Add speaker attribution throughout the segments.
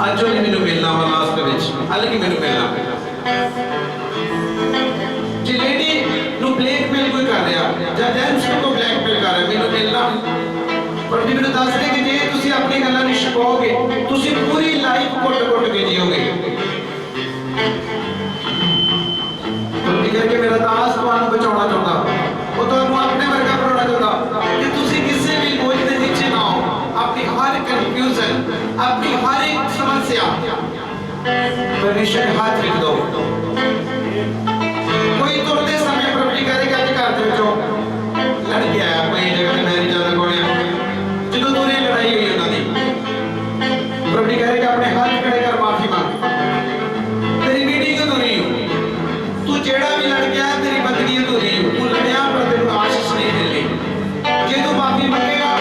Speaker 1: अज उन्हें मैनू मिलना वा लास्ट में, हालांकि मैनू मिलना पैना। जे लेडी नू ब्लैकमेल कोई कर रहा या जेंट्स को ब्लैकमेल कर रहा, मैनू मिलना। पर जी मैनू दस दे कि जे तुसीं अपनी गल्लां नूं छुपाओगे, तुसीं पूरी लाइफ घुट-घुट के जियोगे। करके मेरा दास तुहानू बचाना चाहता, वो तुहानू अपने वर्गा बनाना चाहता कि तुसीं किसी भी बोझ के नीचे ना हो। अपनी हर कंफ्यूजन, अपनी हर एक समस्या परमेश्वर के हाथ रख दो। कोई तुरते समय प्रभु जी कहेगा कि घर दे विचों लड़ के आया कोई जगह ते मैरिज दा कोई जो दूरी लड़ाई हुई उन्हां दी, प्रभु जी कहेगा अपने हाथ खड़े कर माफी मांग। तेरी मीटिंग अधूरी हो, तू जेड़ा भी लड़ गया तेरी बंदगी अधूरी हो, तू लड़िया पर तेरे आशीष नहीं मिलनी। जे तू माफी मंगेगा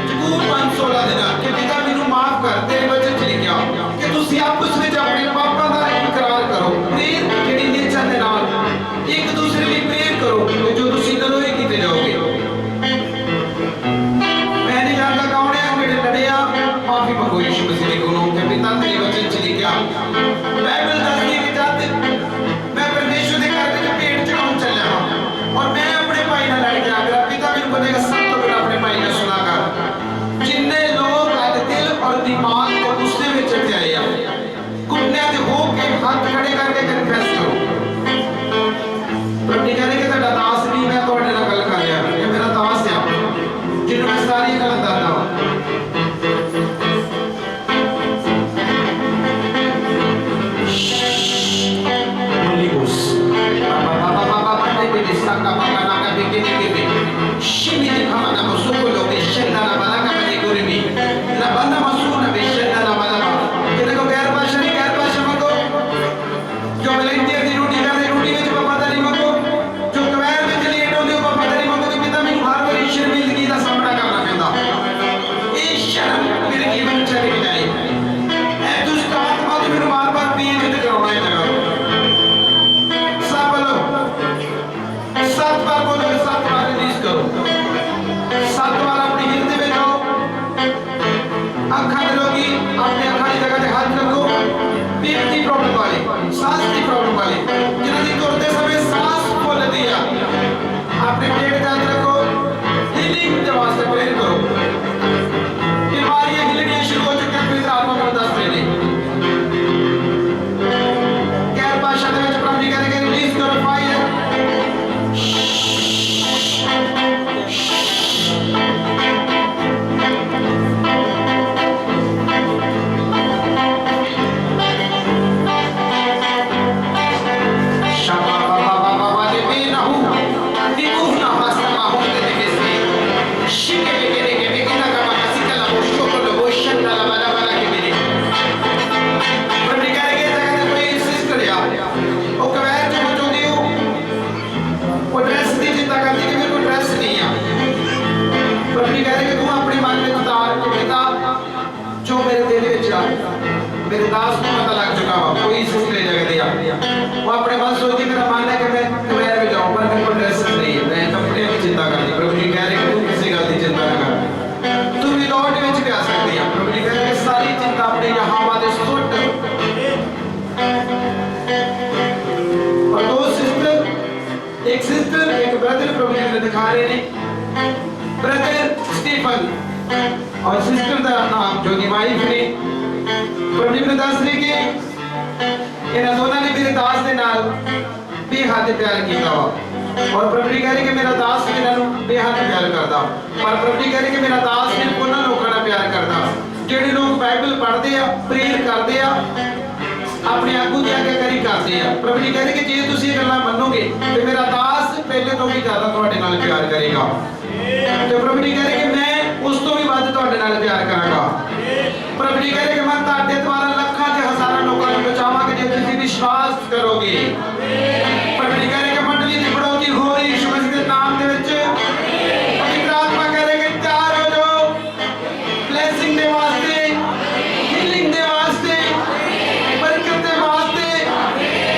Speaker 1: जरूर 516 दिन कि पिता मैनू माफ कर, तेरे वचन च लिखिया कि तुसीं आपस विच अपने पापां दा इकरार करो, प्रेर जेड़ी नेचर दे नाल एक दूसरे ਲਈ प्रेर करो कि जो तुसीं करो ये कीते जाओगे। मैं नहीं जानता कौन है जेड़े लड़े आ, माफी मंगो यीशु मसीह दे कोलों कि पिता तेरे वचन च लिखिया। बाइबल दसदी है कि जद मैं परमेश्वर दे घर विच भेंट चढ़ाउण चलिया हां और मैं अपने भाई नाल लड़ गया, मेरा पिता मैनू बोलेगा सब तो पहला अपने भाई नाल सुना कर। जिन्ने लोग अज दिल और दिमाग ते गुस्से विच चढ़े आए आ, घुटने ते हो के हाथ खड़े करके कन्फेस करो। प्रभु जी कहने कि तुहाडा दास नहीं, मैं तुहाडे नाल गल कर रहा, ये मेरा दास है जिन्हों मैं सारी गल दसदा वां। Holy Ghost, Saka Bakanaka Bikini, Shimi Hamana Masuko, Shenda Banaka Manikuri, Labana Masuna, Shenda Labanaba, Kenako Garbashani, Garbashamako, Jomelentia, the Rudiga, the Rudiga, Papadimako, Jokair, the Leto, Papadimako, the Vitamin Harbor, Shirley, the Samaka Navenda. Isham will give him charity. And to start out with Marba being in the Carolina. सात बार बोलो, सात बार release करो, सात बार अपनी हिंदी में जाओ। अखा लोगी अपने अखा की जगह पे हाथ रखो। पेट की प्रॉब्लम वाले, सांस की प्रॉब्लम वाले, जिन्होंने करते समय सांस खोल दिया, अपने पेट का हाथ रखो। हीलिंग के वास्ते प्रेयर करो। बीमारियां हिलनी शुरू हो चुकी हैं, पवित्र आत्मा को दस देने। गैर भाषा में प्रभु जी कहेंगे रिलीज करो फायर। मेरे दास को पता लग चुका हुआ कोई सिलसिले जगह दिया, वो अपने मन सोची मेरा मानना है कि मैं तुम्हारे में जाऊं, पर मेरे को ड्रेस नहीं है, मैं कपड़े की चिंता करती। प्रभु जी कह रहे हैं तू किसी गल की चिंता ना कर, तू विदाउट विच भी आ सकती है। प्रभु जी कह रहे हैं सारी चिंता अपने यहाँ वादे सुट। और दो सिस्टर, एक सिस्टर एक ब्रदर प्रभु जी ने दिखा रहे हैं, ब्रदर स्टीफन और सिस्टर का नाम जो की वाइफ ने। प्रभु जी ने दस रहे कि इन्हां दोनों ने मेरे दास के नाल बेहद प्यार किया वा, और प्रभु जी कह रहे कि मेरा दास भी इन्हां नूं बेहद प्यार करदा। पर प्रभु जी कह रहे कि मेरा दास भी उन्हां लोकां नाल प्यार करदा जिहड़े लोग बाइबल पढ़दे आ, प्रेयर करदे आ, अपने आगू की आज्ञाकारी करते हैं। प्रभु जी कहते कि जे तुसीं गल्लां मनोगे तो मेरा दास पहले तो भी ज्यादा तुहाडे नाल प्यार करेगा। तो प्रभु जी कहते कि मैं उस तो भी वध तुहाडे नाल प्यार करांगा। प्रभु जी कहते कि मैं तुहाडे द्वारा लाखां ते हज़ारां लोकां नूं बचावांगा जे तुसीं विश्वास करोगे। प्रभु जी कहते कि मंडली दी बढ़ोतरी हो रही यीशु मसीह दे नाम दे विच। पवित्र आत्मा कह रहे कि तैयार हो जाओ ब्लेसिंग दे वास्ते, हीलिंग दे वास्ते, बरकत दे वास्ते।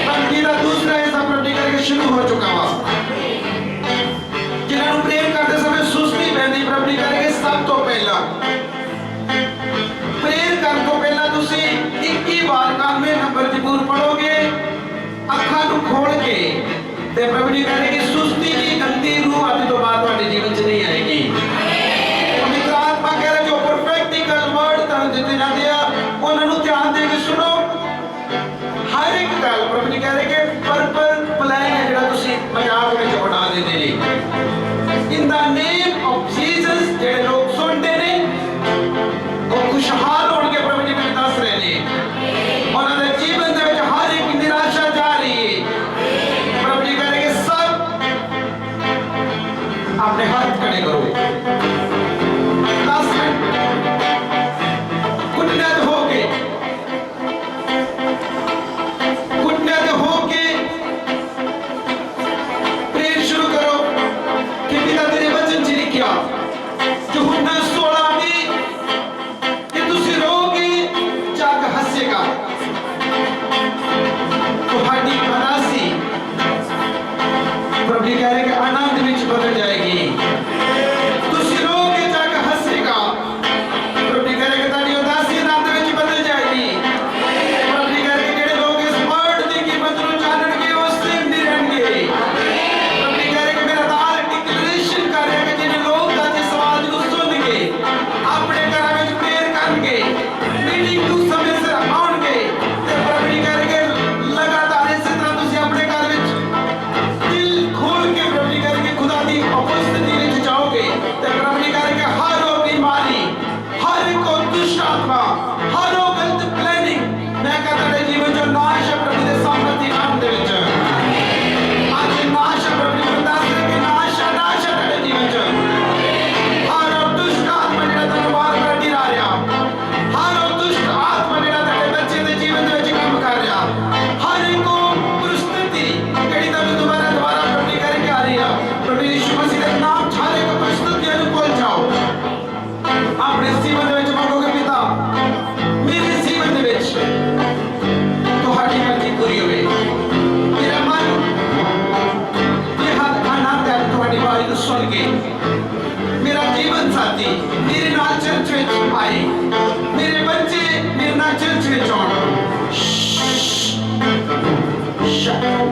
Speaker 1: बंदगी दा दूसरा हिस्सा प्रभु जी कहते शुरू हो चुका वा। जिन्हां नूं प्रेम करते समय सुस्ती पैंदी, प्रभु जी कहते सब तो पहला प्रेयर करन तो पहला तुसीं मजबूर पड़ोगे अखा नु खोल के ते प्रभु जी कह रहे कि सुस्ती की गंदी रूह अभी तो बात वाले जीवन से नहीं आएगी। पवित्र आत्मा कह रहे जो प्रैक्टिकल वर्ड तन देते ना दिया उन्होंने ध्यान दे के सुनो। हर एक गल प्रभु जी कह रहे कि पर्पल प्लान है जेड़ा तुसी मजाक में बना देते जी। In the name of Jesus जेड़े लोग सुनते ने वो खुशहाल होंगे प्रभु जी ने दस रहे ने उन्होंने जीवन दे विच हर एक निराशा जा रही है। प्रभु जी कह रहे कि सब अपने हाथ खड़े करो 10 मिनट कुटनत होके प्रेयर शुरू करो कि पिता तेरे वचन च लिखिया यूहन्ना 16 में कि तुसी रोगे जग हसेगा तुम्हारी उदासी प्रभु जी कह रहे कि आनंद विच बदल जाएगी। तुसी रोगे जग हसेगा प्रभु जी कह रहे कि तुम्हारी उदासी आनंद विच बदल जाएगी। प्रभु जी कह रहे कि जेड़े लोग इस वर्ड दी कीमत नु जानणगे वो सेम नहीं रहणगे। प्रभु जी कह रहे कि मेरा दाल डिक्लेरेशन कर रहे कि जिन्हें लोग ताजे सवाल नु सुन के अपने घरां विच प्रेयर करनगे मीटिंग नु समय सिर आउणगे ते प्रभु जी कह रहे कि लगातार इस तरह तुसी अपने घर विच दिल खोल के प्रभु जी कह रहे कि खुदा दी उपस्थिति विच जाओगे ते प्रभु जी कह रहे कि हर वो बीमारी हर को दुष्ट आत्मा हर वो गलत प्लानिंग मैं कहता है जीवन जो नाश है प्रभु दे सामर्थ्य नाम दे विच आज नाश है प्रभु जी दस रहे कि नाश है तेरे जीवन च हर वो दुष्ट आत्मा जेड़ा तन्नू बाहर कड्ढी रहा हर वो दुष्ट आत्मा जेड़ा तेरे बच्चे दे जीवन दे विच काम कर रहा हर एक परिस्थिति जेड़ी तन्नू दोबारा प्रभु जी कह रहे कि आ रही है प्रभु यीशु मसीह दे नाम छाले को परिस्थितियां नु खोल जाओ अपने जीवन दे विच मांगोगे पिता मेरे जीवन दे विच तुहाडी मर्जी पूरी होवे मेरा मन बेहद आनंद है तुहाडी आवाज़ नु सुन के मेरा जीवन साथी मेरे नाल चर्च विच आए मेरे बच्चे मेरे नाल चर्च विच आउण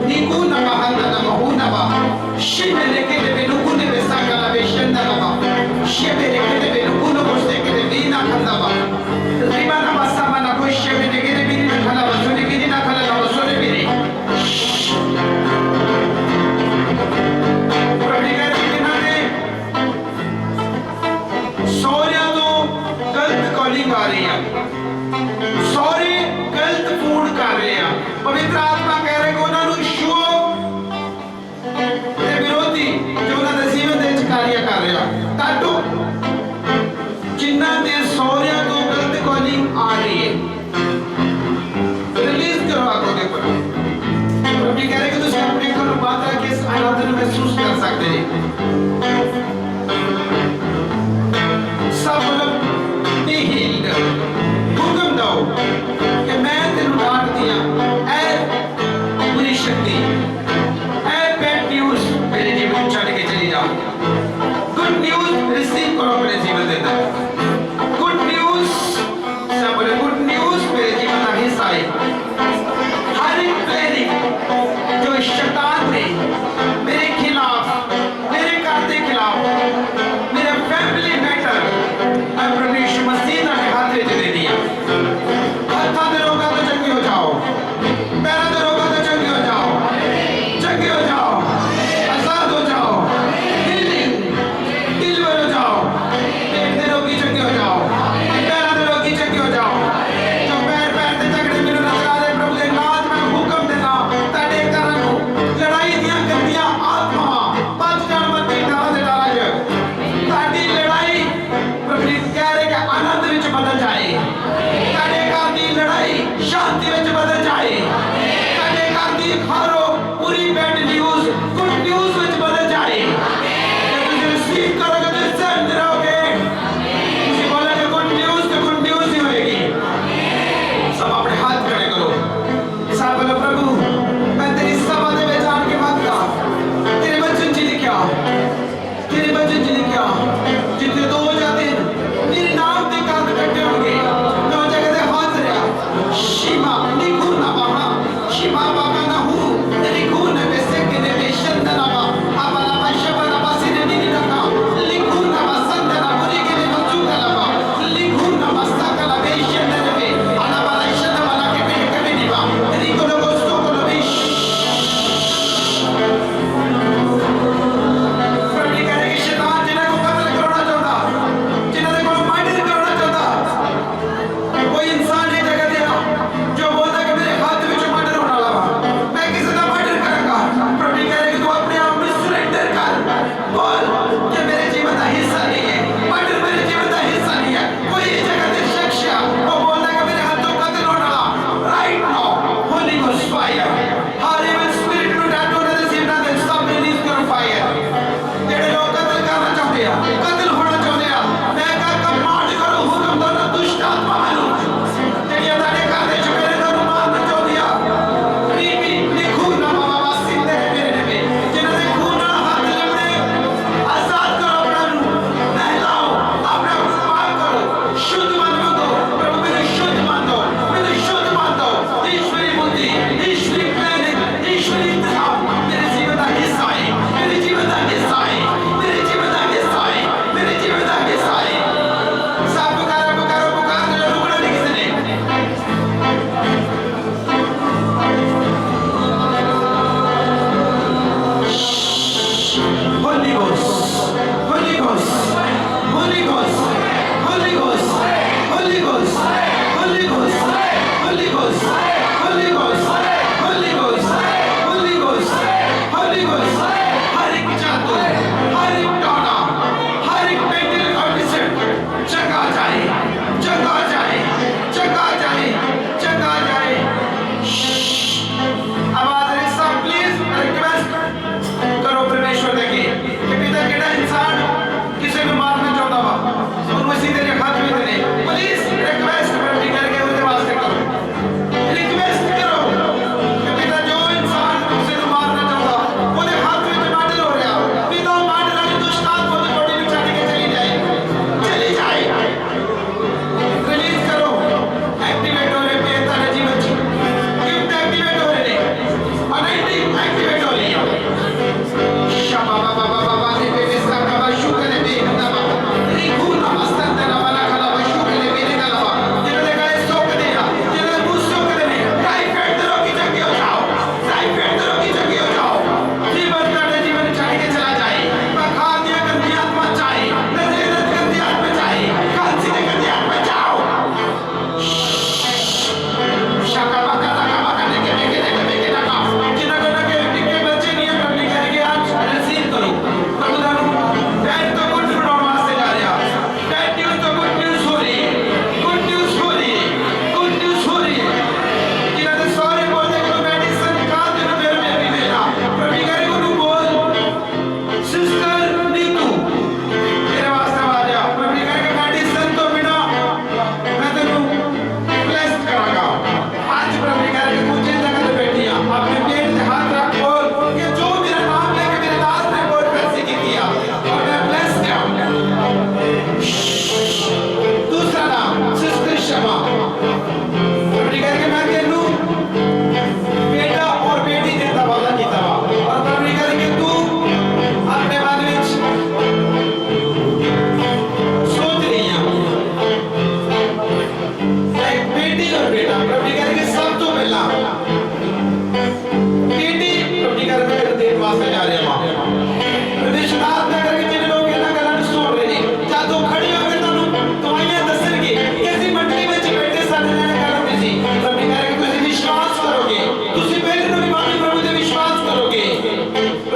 Speaker 1: निकू नवा हंदा नवा हो नवा शिबेले के दे नुकू ने बेसाका ला बेशंदा नवा शिबेले के दे नुकू नो बोस्ते के दे वीना खंदावा रिबा नवा सामाना को शिबेले के दे वीना खंदावा सुने के ना खंदावा सुने बिरे प्रभु का कहना है सौर्या तो गलत कॉलिंग आ रही है सॉरी गलत फोन कर रहे हैं पवित्र आत्मा कह रहे कि उन्होंने शो ते विरोधी जो उन्होंने जीवन दे कार्य कर रहे हैं ताटो जिन्ना दे सौर्या तो गलत कॉलिंग आ रही है रिलीज करो आंखों के ऊपर प्रभु जी कह रहे कि तुम अपने को बात है कि इस आराधना में महसूस कर सकते हैं सब लोग be healed हुक्म दो कि मैं तेरे डांट दिया ऐ बुरी शक्ति ऐ बैड न्यूज़ मेरे जीवन में चढ़ के चली जाओ गुड न्यूज़ रिसीव करो मेरे जीवन के अंदर गुड न्यूज़ सब बोले गुड न्यूज़ मेरे जीवन का हिस्सा है हर एक प्लानिंग जो शैतान ने मेरे खिलाफ मेरे घर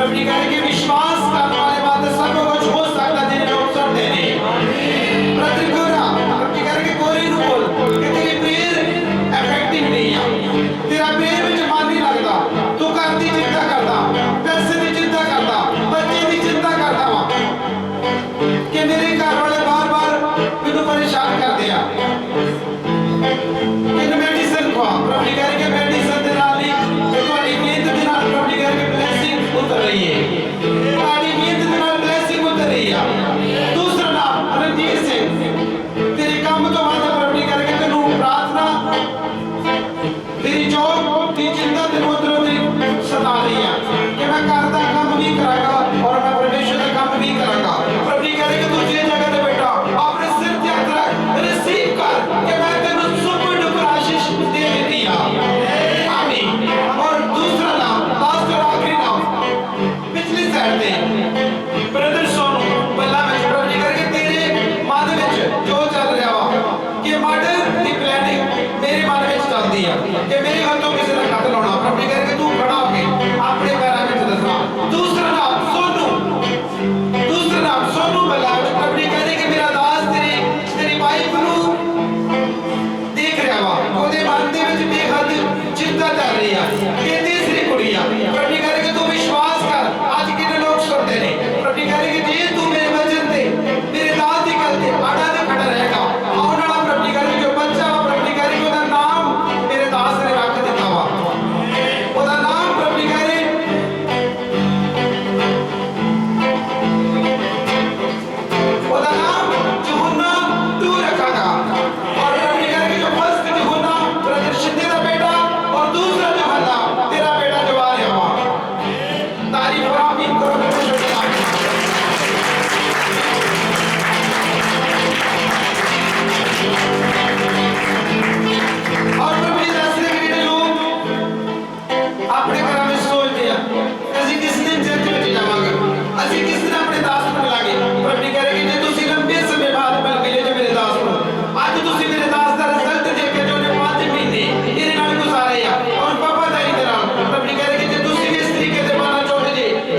Speaker 1: प्रभु जी कह के विश्वास करने वाले बात सब कुछ हो सकता जिन्हें लोग सुनते नहीं प्रति गोरा प्रभु जी कह के गोरी नु बोल कि तेरी प्रेयर इफेक्टिव नहीं है तेरा प्रेयर में मन नहीं लगता तू घर की चिंता करता पैसे की चिंता करता बच्चे की चिंता करता वा कि मेरे घर वाले बार-बार मैनू परेशान कर दिया कि मेडिसिन खा प्रभु जी कह के मेडिसिन दे नाल ही तुम्हारी नींद दे नाल प्रभु जी कह के ब्लेसिंग उतर रही है तुम्हारी नींद दे नाल ब्लेसिंग उतर रही है दूसरा नाम रणजीत सिंह तेरे काम तो बाद प्रभु जी कह के तेनू प्रार्थना तेरी जॉब की चिंता तेरे उधरों दी सता रही है कि मैं घर का काम भी करांगा और मैं परमेश्वर का काम भी करांगा प्रभु जी कह रहे कि तू जे जगह पे बैठा अपने सिर ते हाथ रख रिसीव कर कि मैं तेरे सुपर डुपर आशीष दे देती हूं आमीन और दूसरा नाम लास्ट और आखिरी नाम पिछली साइड पे ब्रदर सोनू बल्ला में प्रभु जी कह रहे कि तेरे मन में जो चल रहा वा कि मर्डर दी प्लानिंग मेरे मन में चलती है कि मेरे हाथों किसी ने कत्ल होना प्रभु जी कह रहे कि तू खड़ा होके अपने पैरों में दसना दूसरा नाम सोनू बल्ला प्रभु जी कह रहे कि मेरा दास तेरी वाइफ नु देख रहा वा ओदे मन दे विच बेहद चिंता चल रही है कि तीसरी कुड़ी आ प्रभु जी कह रहे कि तू विश्वास कर आज कितने लोग सुनते ने प्रभु जी कह रहे कि जे तू मेरे वचन ते मेरे दास दी गल ते आड़ा ते खड़ा रहेगा आउण वाला प्रभु जी कह रहे जो बच्चा वा प्रभु जी कह रहे ओदा नाम मेरे दास ने रख दिता वा ओदा नाम प्रभु जी कह रहे ओदा नाम यूहन्ना तू रखा और प्रभु जी कह रहे जो फर्स्ट यूहन्ना ब्रदर शिंदे दा बेटा और दूसरा यूहन्ना तेरा बेटा जो आ रहा वा तारीफ और आमीन करो परमेश्वर के नाम और प्रभु जी दस रहे कि लोग अपने घर में सोचते हैं ਅਸੀਂ किस दिन चर्च में जावांगे ਅਸੀਂ किस दिन अपने दास को मिलांगे प्रभु जी कह रहे कि जे ਤੁਸੀਂ लंबे समय बाद मिल गए जे मेरे दास को ਅੱਜ ਤੁਸੀਂ ਮੇਰੇ दास ਦਾ ਰਿਜ਼ਲਟ ਦੇਖ ਕੇ ਜੋ ਨੇ 5 ਮਹੀਨੇ ਇਹਦੇ ਨਾਲ ਗੁਜ਼ਾਰੇ ਆ ਔਰ ਵਫਾਦਾਰੀ ਦੇ ਨਾਲ ਪ੍ਰਭੂ ਜੀ ਕਹ ਰਹੇ ਕਿ ਜੇ ਤੁਸੀਂ ਵੀ ਇਸ ਤਰੀਕੇ ਦੇ ਬਣਨਾ ਚਾਹੁੰਦੇ ਜੇ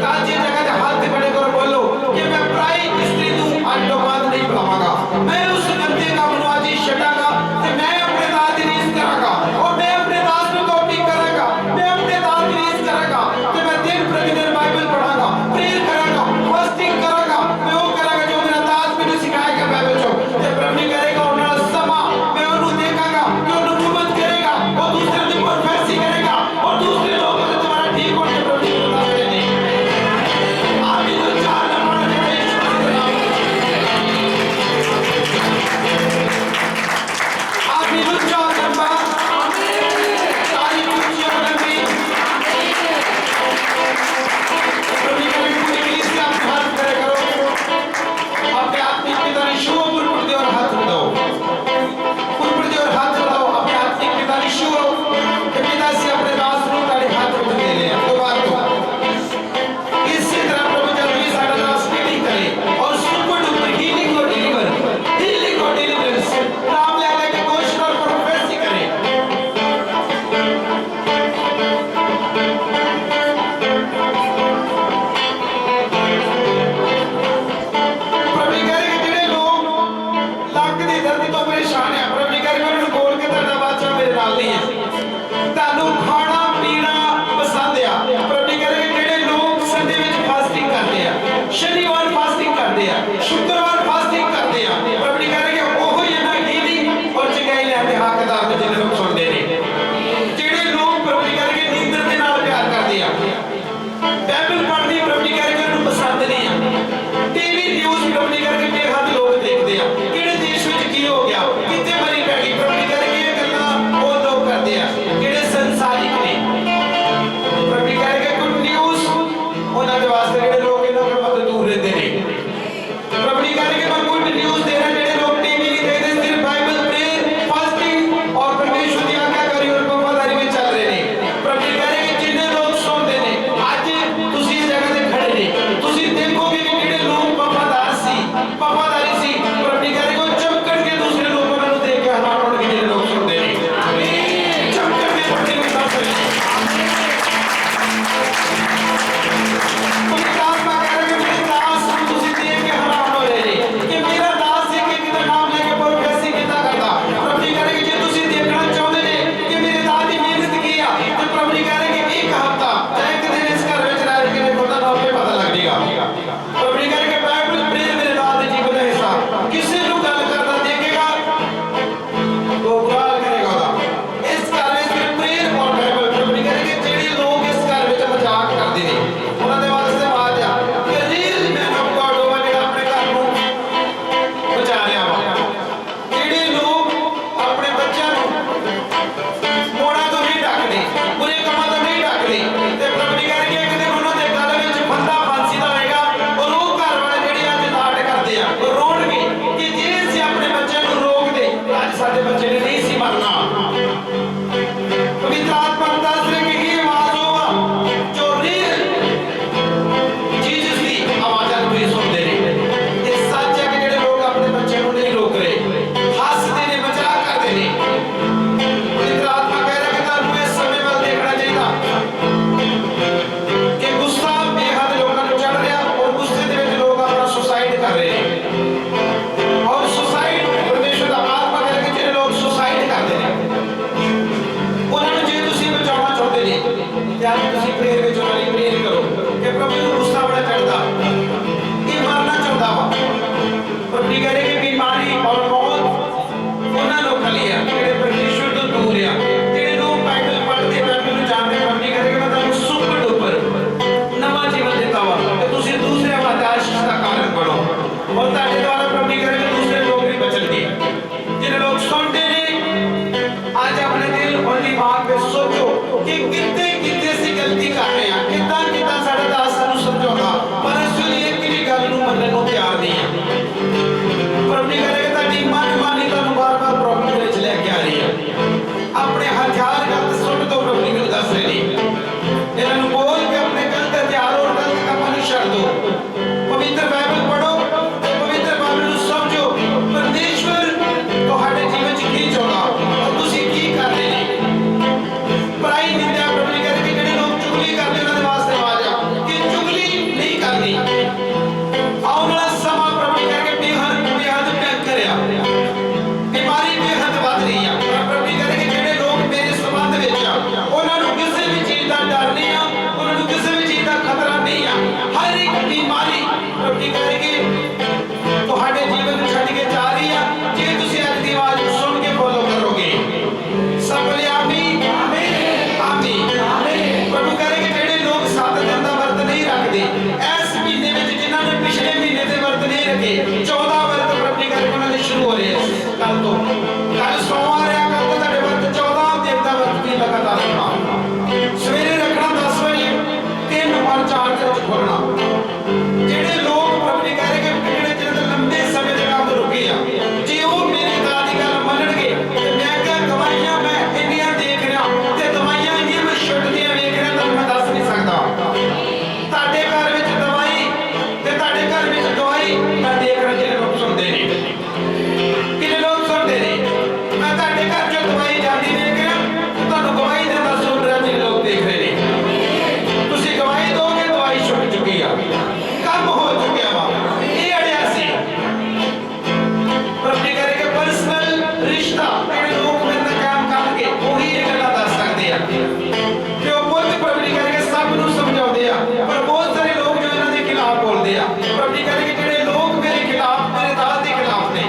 Speaker 1: बोलते हैं प्रभु जी कहते कि ਜਿਹੜੇ ਲੋਕ ਮੇਰੇ ਖਿਲਾਫ ਮੇਰੇ ਦਾਸ ਦੇ ਖਿਲਾਫ ਨੇ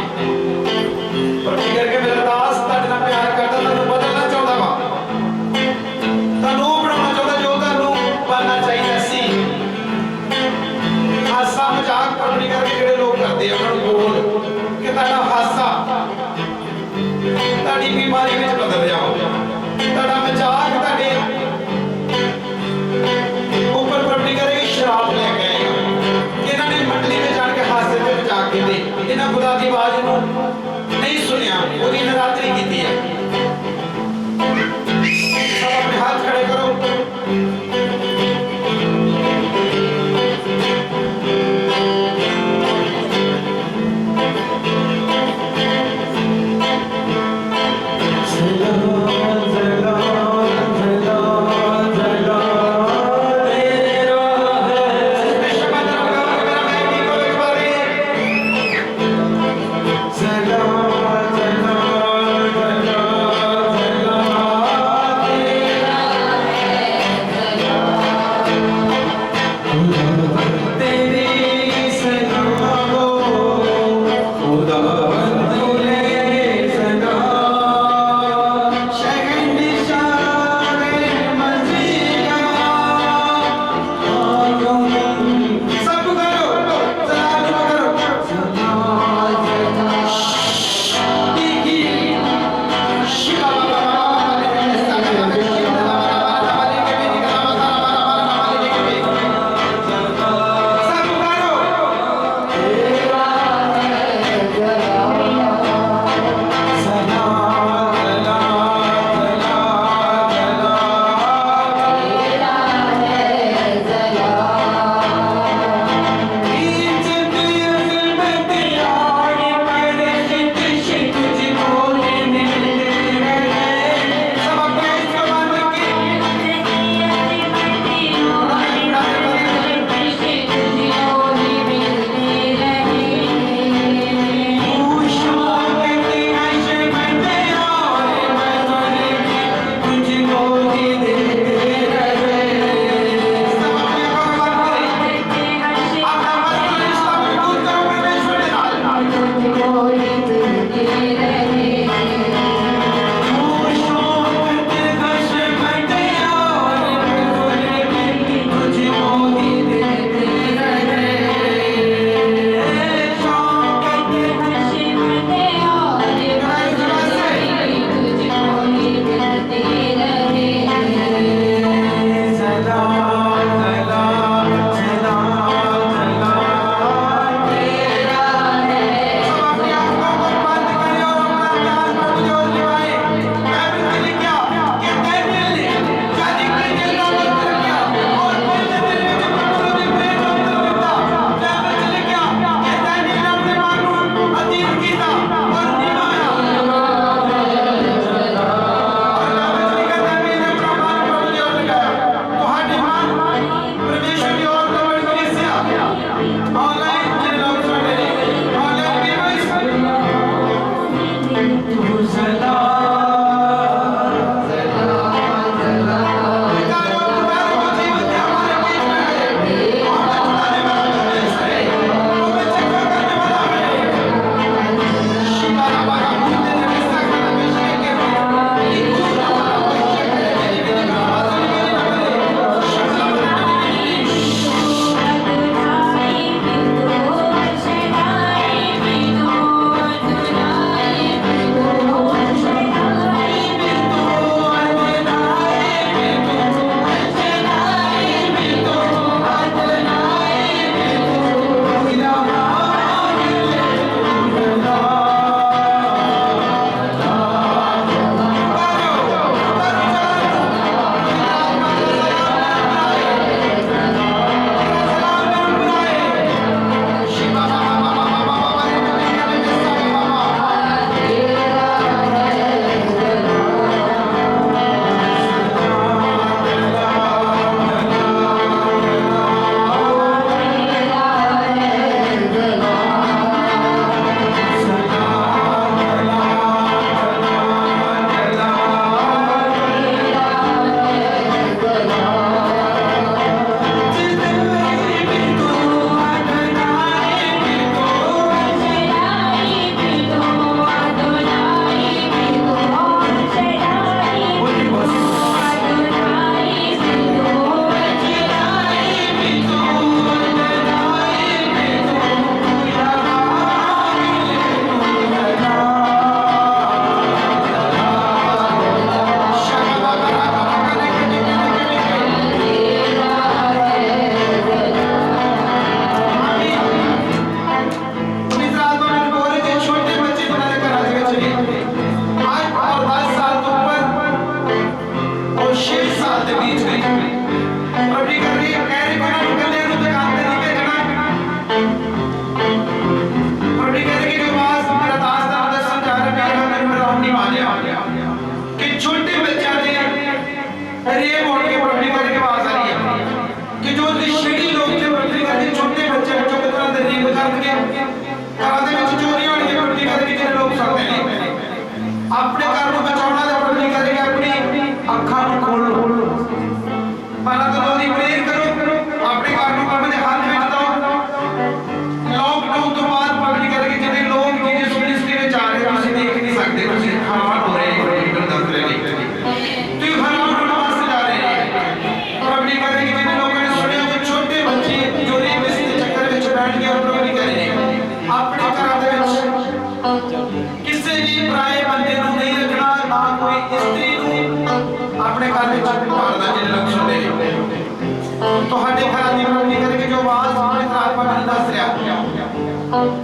Speaker 1: प्रभु जी करके मेरा दास ਤੁਹਾਡੇ ਨਾਲ ਪਿਆਰ ਕਰਦਾ ਤੁਹਾਨੂੰ ਬਦਲਣਾ ਚਾਹੁੰਦਾ ਵਾ ਤੁਹਾਨੂੰ ਬਣਾਉਣਾ ਚਾਹੁੰਦਾ ਜੋ ਤੁਹਾਨੂੰ ਬਣਨਾ ਚਾਹੀਦਾ ਸੀ ਹਾਸਾ ਮਜ਼ਾਕ प्रभु जी करके ਜਿਹੜੇ ਲੋਕ ਕਰਦੇ ਆ ਉਹਨਾਂ ਨੂੰ ਬੋਲ ਕਿ ਤੁਹਾਡਾ ਹਾਸਾ ਤੁਹਾਡੀ ਬਿਮਾਰੀ ਵਿੱਚ ਬਦਲ ਜਾਓ ਤੁਹਾਡਾ ਮਜ਼ਾਕ ਤੁਹਾਡੇ ਉੱਪਰ प्रभु जी करके ਸ਼ਰਾਬ ਲੈ ਕੇ ਆਏਗਾ ਇਹਨਾਂ ਨੇ ਮੰਡਲੀ ਵਿੱਚ ਜਾਣ ਕੇ ਹਾਸੇ ਤੇ ਮਜ਼ਾਕ ਕੀਤੇ ਇਹਨਾਂ ਖੁਦਾ ਦੀ ਆਵਾਜ਼ ਨੂੰ नहीं सुनिया पूरी नवरात्रि की थी सब अपने हाथ खड़े करो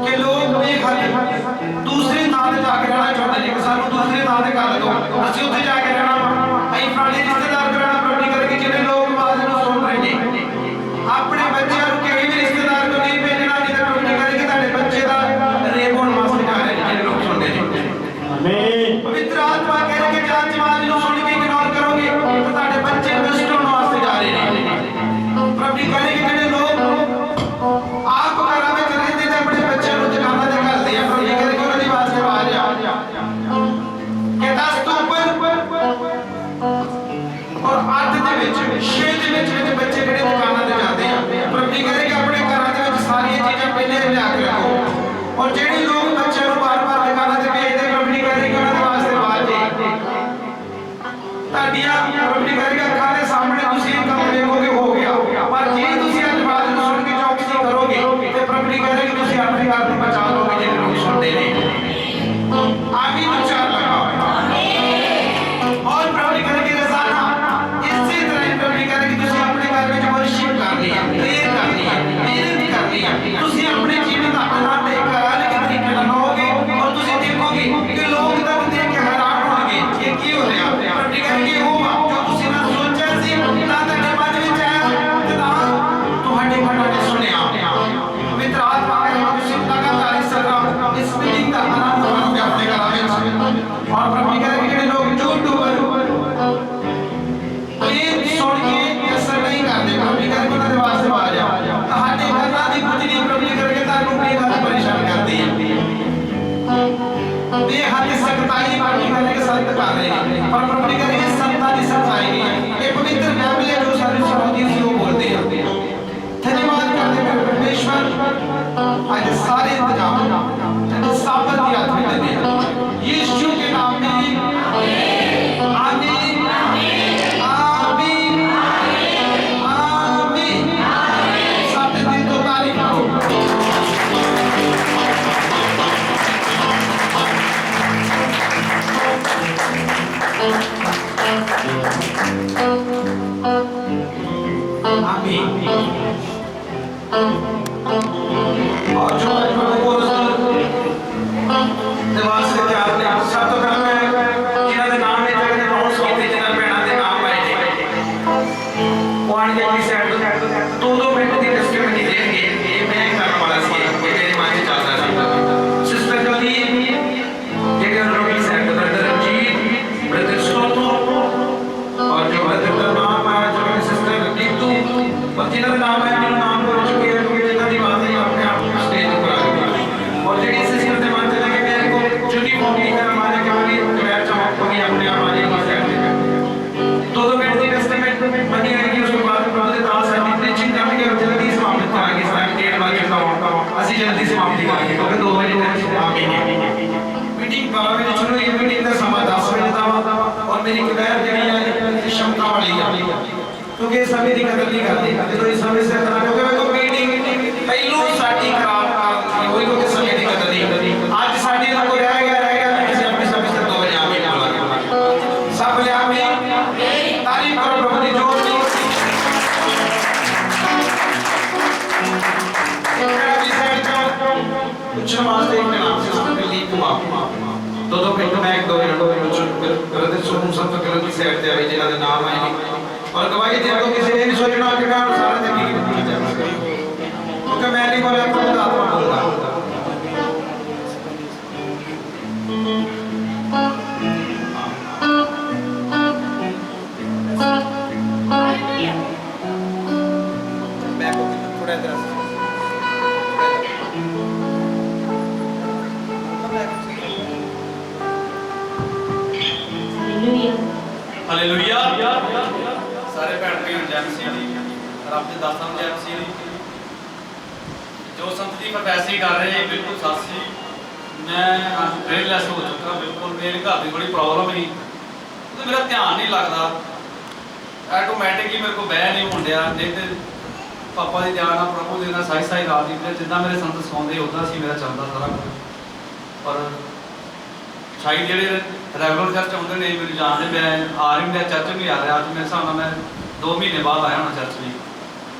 Speaker 1: कि लोग दूसरे थां ते जाके रहना चाहते हैं कि सानू दूसरे थां ते कर दो, असि उत्थे जाके रहना असीं फलाने रिश्तेदार कराना प्रॉपर्टी करके जिहड़े लोग आवाज़ नूं सुन रहे ने अपने बच्चों को किसी भी रिश्तेदार को नहीं भेजना, नहीं तो प्रॉपर्टी करके तुहाडे बच्चे दा रेप होण वास्ते जा रहे जिहड़े लोग सुनदे ने। आमीन। पवित्र आत्मा कह रहे कि जांच आवाज़ नूं सुन के इग्नोर करोगे तो तुहाडे बच्चे नष्ट होण वास्ते जा रहे ने। प्रॉपर्टी कह कि जिहड़े लोग आप घरां विच रहंदे ते अपने बच्चों नूं दुकानां ते घल्लदे आ, प्रॉपर्टी कह कि उन्हां दी वास्ते आवाज़ आ कि 10 तो ऊपर और 8 ਦੇ ਵਿੱਚ 6 ਦੇ ਵਿੱਚ ਬੱਚੇ ਜਿਹੜੇ ਦੁਕਾਨਾਂ ਤੇ ਜਾਂਦੇ ਆ, ਪ੍ਰਭੂ ਕਹੇ ਕਿ ਆਪਣੇ ਘਰਾਂ ਦੇ ਵਿੱਚ ਸਾਰੀਆਂ ਚੀਜ਼ਾਂ ਪਹਿਲੇ ਲਿਆ ਕੇ ਰੱਖੋ। ਔਰ ਜਿਹੜੇ ਲੋਕ ਬੱਚਿਆਂ ਨੂੰ ਬਾਰ-ਬਾਰ ਦੁਕਾਨਾਂ ਤੇ ਭੇਜਦੇ, ਪ੍ਰਭੂ ਕਹੇ ਕਿ ਉਹਨਾਂ ਦੇ ਵਾਸਤੇ ਆਵਾਜ਼ ਹੈ ਤੁਹਾਡੀਆਂ, ਪ੍ਰਭੂ ਕਹੇ ਕਿ ਅੱਖਾਂ ਦੇ ਸਾਹਮਣੇ ਤੁਸੀਂ ਇਹ ਕੰਮ ਵੇਖੋਗੇ ਹੋ ਗਿਆ, ਪਰ ਜੇ ਤੁਸੀਂ ਅੱਜ ਆਵਾਜ਼ ਨੂੰ ਸੁਣ ਕੇ ਚੌਕਸੀ ਕਰੋਗੇ ਤੇ ਪ੍ਰਭੂ ਕਹੇ ਕਿ ਤੁਸੀਂ ਆਪਣੇ ਘਰ ਨੂੰ ਬਚਾ ਲਓਗੇ ਜਿਹੜੇ ਲੋਕ ਸੁਣਦੇ ਨੇ। ਆਮੀਨ ਉਚਾਰ ਲਗਾਓ। और प्रभु कह के रज़ाना इसी तरह प्रभु कह कि तुसी अपने घर में वर्शिप करनी है, प्रेयर करनी है, मेहनत करनी है, तुसी अपने जीवन का आनंद एक अलग तरीके से लोगे और तुसी देखोगे कि लोग तब देख के हैरान होंगे कि की हो रहा है। प्रभु कह के होगा जो तुसी ना सोचा सी ना तेरे मन में आया ते ना ਤੁਹਾਡੇ ਘਰਾਂ ਨੇ ਸੁਣਿਆ। पवित्र आत्मा ने तुसी लगातार इस मीटिंग का आनंद माणोगे अपने घरों में। और प्रभु कह कि ਜਿਹੜੇ लोग सुन के असर नहीं करते, प्रभु कह के उन्हां दे वास्ते आवाज़ आ ਤੁਹਾਡੇ ਘਰਾਂ ਦੀ ਗੁਜਰੀ प्रभु करके ਤੁਹਾਨੂੰ बेहद परेशान करती है। बेहद सख्ताई प्रभु कह के संत कर रहे हैं, पर प्रभु कह के संतां दी सच्चाई नहीं है। ये पवित्र बाइबल है जो सारे सुनाती है वो बोलते हैं। धन्यवाद करते हैं परमेश्वर आज सारे इंतजाम साबत की हाथ में देते हैं यीशु के नाम में। आमीन आमीन आमीन। सब दिन तो तारीफ करो। आमीन। और जो दिमाग से क्या आपने सब तो कर में जिन्हां दे नाम है जगह अनाउंस कीते जिन्हां भैणां दे नाम आए ने वो आण के अपनी साइड 2-2 मिनट की टेस्टिमनी देंगे। ये मैं करने वाला सी, ये मेरे मन में चलता था। सिस्टर कलीम जेकर रोटी साइड ब्रदर रंजीत ब्रदर सोनू और जो ब्रदर का नाम आया जो मेरी सिस्टर नीतू और जिन्हां दे नाम है मेरे नाम बोल चुके हैं क्योंकि जिन्हां दी बात है अपने आप को स्टेज पर आ गई। और जेडी सिस्टर दे मन चले कि मेरे को चुनी फोन नहीं कर हमारे के वाली मैं चमक होगी अपने आप आ जाएगी साइड 2-2 मिनट की टेस्टमेंट बनी रहेगी। उसके बाद प्रभु के दास है प्रीचिंग करके जल्दी समाप्त करेंगे। टाइम 1:30 बजे का ਅਸੀਂ जल्दी समाप्ति करेंगे क्योंकि 2 बजे आगे मीटिंग 12 बजे शुरू हुई। मीटिंग का समय 10 बजे का और मेरी कबैर ਜਿਹੜੀ ਹੈ क्षमता वाली है क्योंकि इस समय की कदर नहीं करते तो इस समय से करना क्योंकि मेरे को मीटिंग पहलों साडी खराब कर होई क्योंकि समय की कदर नहीं करती। आज साडी को रह गया किसी अपने समय से 2 बजे आगे बोला सब ले आमीन। तारीफ करो प्रभु की जोर से। कुछ नमाज एक नाम से उसको ली तुम आप 2-2 मिनट में 1-2 मिनट ब्रदर सोनू संत करन की साइड ते आई जिन्हां दे नाम आए और गवाही दे तो किसी ने नहीं सोचना कि मैं सारे दिन की क्योंकि मैं नहीं बोला प्रभु का आत्मा बोलता। मैं को थोड़ा इधर
Speaker 2: हालेलुया सारे भैन भाई जय मसीह दी रब दे दासां जय मसीह दी जो संत जी प्रोफेसरी कर रहे हैं बिल्कुल सासी मैं आज ब्रेनलेस हो चुका बिल्कुल। मेरे घर की बड़ी प्रॉब्लम ही तो मेरा ध्यान नहीं लगता ऑटोमैटिकली मेरे को बह नहीं होण दिया नहीं तो पापा की ध्यान प्रभु देना साई साई रात निकले जिदा मेरे संत सौंदे उदा सी मेरा चलता सारा कुछ। पर शायद ਜਿਹੜੇ ਰੈਗੂਲਰ ਚਰਚ ਆਉਂਦੇ ਨੇ ਮੈਨੂੰ ਜਾਣਦੇ ਮੈਂ ਆ ਰਹੀ ਮੈਂ ਚਰਚ ਨਹੀਂ ਆ ਰਿਹਾ। ਅੱਜ ਮੇਰੇ ਹਿਸਾਬ ਨਾਲ ਮੈਂ 2 ਮਹੀਨੇ ਬਾਅਦ ਆਇਆ ਹਾਂ ਚਰਚ ਲਈ